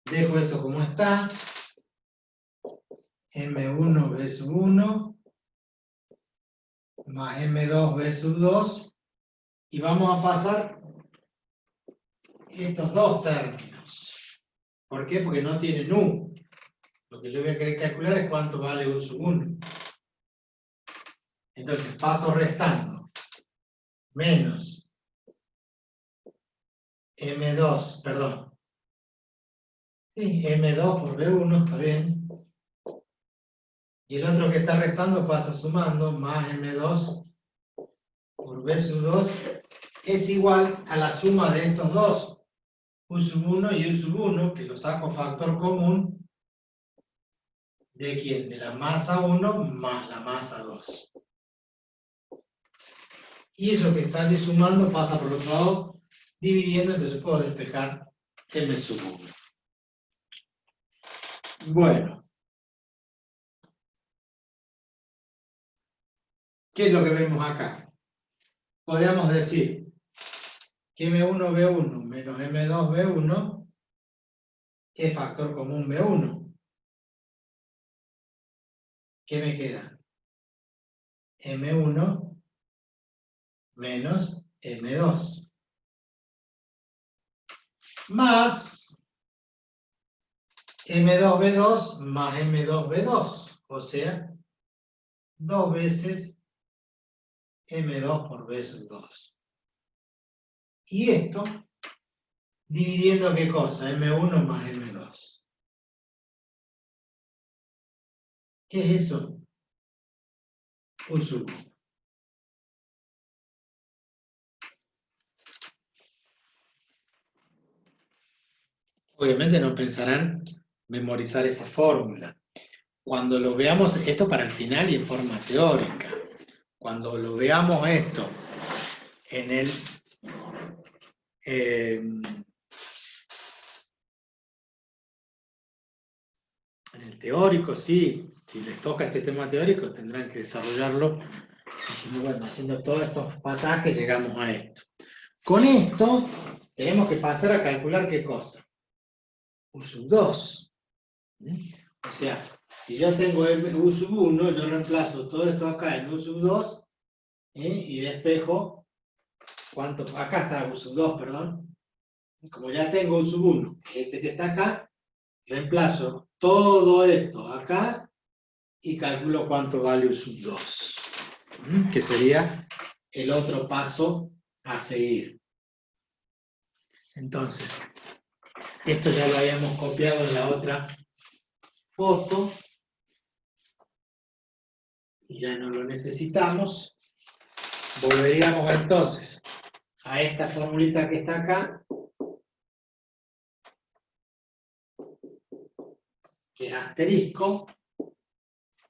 dejo esto como está. M1 B sub 1 más M2 B sub 2 y vamos a pasar estos dos términos. ¿Por qué? Porque no tienen U. Lo que yo voy a querer calcular es cuánto vale U sub 1. Entonces paso restando. Menos M2, perdón. Sí, M2 por B1, está bien. Y el otro que está restando pasa sumando, más M2 por B sub 2 es igual a la suma de estos dos, U sub 1 y U sub 1, que lo saco factor común, ¿de quién? De la masa 1 más la masa 2. Y eso que está allí sumando pasa por otro lado, dividiendo, entonces puedo despejar M sub 1. Bueno. ¿Qué es lo que vemos acá? Podríamos decir que M1B1 menos M2B1 es factor común B1. ¿Qué me queda? M1 menos M2. Más M2B2 más M2B2. O sea, 2 veces M2 por B sub 2. Y esto, dividiendo ¿qué cosa? M1 más M2. ¿Qué es eso? U sub 1. Obviamente no pensarán memorizar esa fórmula. Cuando lo veamos, esto para el final y en forma teórica, cuando lo veamos esto en el teórico, sí, si les toca este tema teórico tendrán que desarrollarlo, y bueno, haciendo todos estos pasajes llegamos a esto. Con esto tenemos que pasar a calcular ¿qué cosa? U sub 2. O sea, si yo tengo U sub 1, yo reemplazo todo esto acá en U sub 2 y despejo, ¿cuánto? Acá está U sub 2, perdón. Como ya tengo U sub 1, este que está acá, reemplazo todo esto acá y calculo cuánto vale U sub 2, que sería el otro paso a seguir. Entonces, esto ya lo habíamos copiado en la otra foto y ya no lo necesitamos. Volveríamos entonces a esta formulita que está acá, que es asterisco.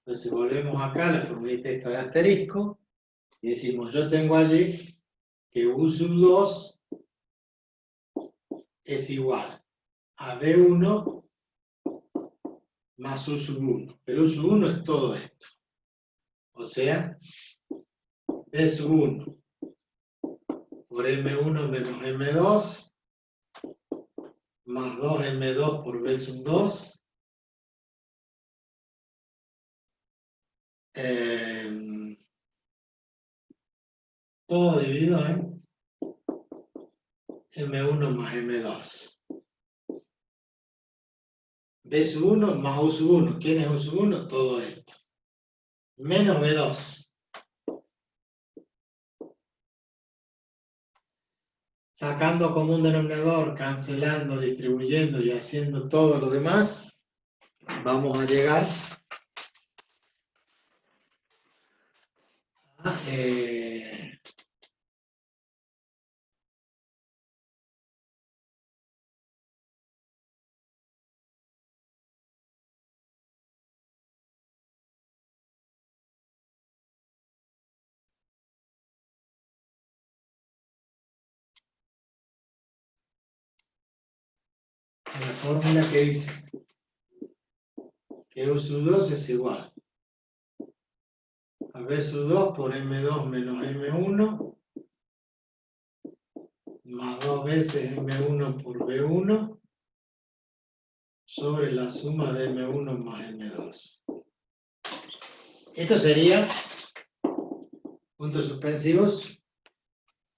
Entonces volvemos acá a la formulita esta de asterisco y decimos, yo tengo allí que U sub 2 es igual a B1 más U sub 1. Pero U sub 1 es todo esto. O sea, B sub 1 por M1 menos M2 más 2M2 por B sub 2 todo dividido en M1 más M2. B sub 1 más U sub 1. ¿Quién es U sub 1? Todo esto. Menos B2. Sacando como un denominador, cancelando, distribuyendo y haciendo todo lo demás, vamos a llegar a la fórmula que dice que U sub 2 es igual a B sub 2 por M2 menos M1 más 2 veces M1 por B1 sobre la suma de M1 más M2. Esto sería, puntos suspensivos,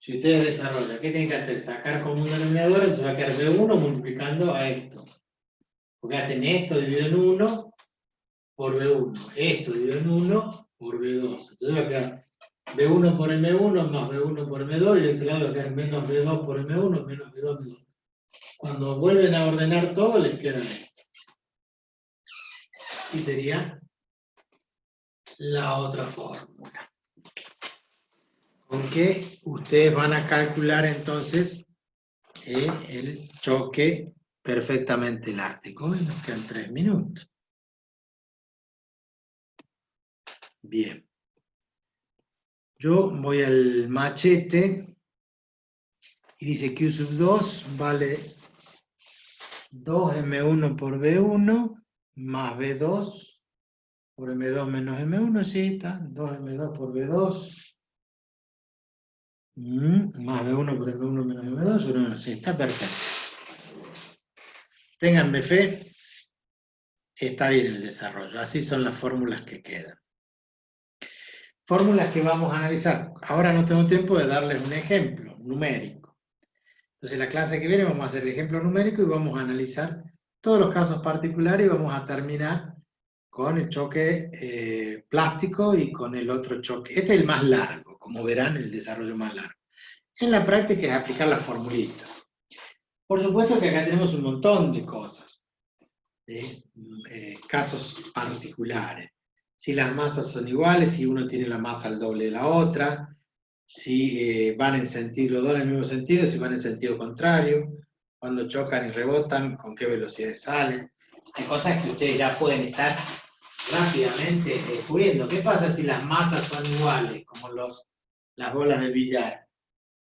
si ustedes desarrollan, ¿qué tienen que hacer? Sacar como un denominador, entonces va a quedar B1 multiplicando a esto. Porque hacen esto dividido en 1 por B1, esto dividido en 1 por B2. Entonces va a quedar B1 por M1 más B1 por M2 y de este lado va a quedar menos B2 por M1 menos B2 por M2. Cuando vuelven a ordenar todo les queda esto. Y sería la otra fórmula. Con que ustedes van a calcular entonces el choque perfectamente elástico. Y nos quedan 3 minutos. Bien. Yo voy al machete y dice que U sub 2 vale 2M1 por B1 más B2 por M2 menos M1, sí, está, 2M2 por B2 más B1 por M1 menos M2 sobre 1, sí, está perfecto. Ténganme fe, está bien el desarrollo, así son las fórmulas que quedan. Fórmulas que vamos a analizar. Ahora no tengo tiempo de darles un ejemplo numérico. Entonces, la clase que viene vamos a hacer el ejemplo numérico y vamos a analizar todos los casos particulares y vamos a terminar con el choque plástico y con el otro choque. Este es el más largo, como verán, el desarrollo más largo. En la práctica es aplicar la formulita. Por supuesto que acá tenemos un montón de cosas, de casos particulares. Si las masas son iguales, si uno tiene la masa al doble de la otra, si van en sentido, los dos en el mismo sentido, si van en sentido contrario, cuando chocan y rebotan, con qué velocidad salen. Hay cosas que ustedes ya pueden estar rápidamente descubriendo. ¿Qué pasa si las masas son iguales, como las bolas de billar?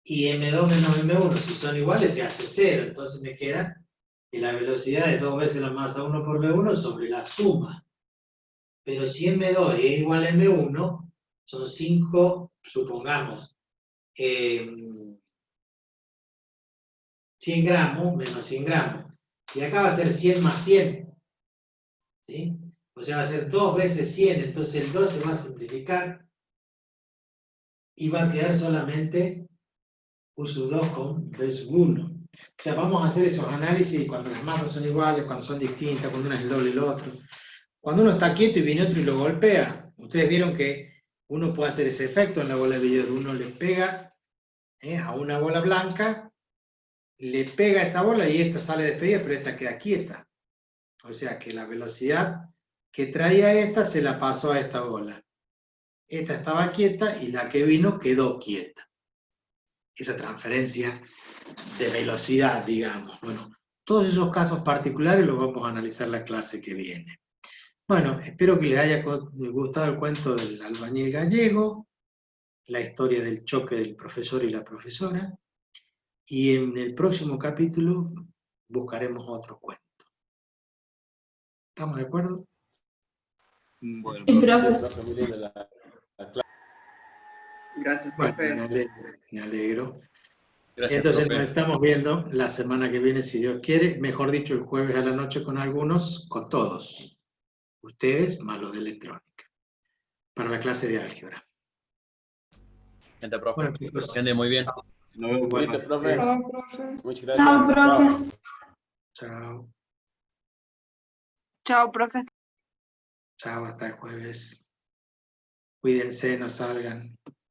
Y M2 menos M1, si son iguales, se hace 0. Entonces me queda que la velocidad es 2 veces la masa 1 por V1 sobre la suma. Pero si M2 es igual a M1, son 5, supongamos, 100 gramos menos 100 gramos. Y acá va a ser 100 más 100. ¿sí? O sea, va a ser 2 veces 100, entonces el 2 se va a simplificar y va a quedar solamente U sub 2 con B sub 1. O sea, vamos a hacer esos análisis cuando las masas son iguales, cuando son distintas, cuando una es el doble del otro. Cuando uno está quieto y viene otro y lo golpea, ustedes vieron que uno puede hacer ese efecto en la bola de billar. Uno le pega a una bola blanca, le pega a esta bola y esta sale despedida, pero esta queda quieta. O sea que la velocidad que traía esta se la pasó a esta bola. Esta estaba quieta y la que vino quedó quieta. Esa transferencia de velocidad, digamos. Bueno, todos esos casos particulares los vamos a analizar la clase que viene. Bueno, espero que les haya gustado el cuento del albañil gallego, la historia del choque del profesor y la profesora, y en el próximo capítulo buscaremos otro cuento. ¿Estamos de acuerdo? Bueno, Y profe. profe, Muy linda la clase. Gracias, Bueno, profe. me alegro. Gracias, Entonces profe. nos estamos viendo la semana que viene, si Dios quiere, mejor dicho, el jueves a la noche con algunos, con todos. Ustedes, más los de electrónica. Para la clase de álgebra. Gente, profe. Bueno, chicos. Que ande muy bien. Nos vemos, Bueno, profe. Chao, profe. Muchas chao, gracias. profe. Chao. Chao, profe. Chao, hasta el jueves. Cuídense, no salgan.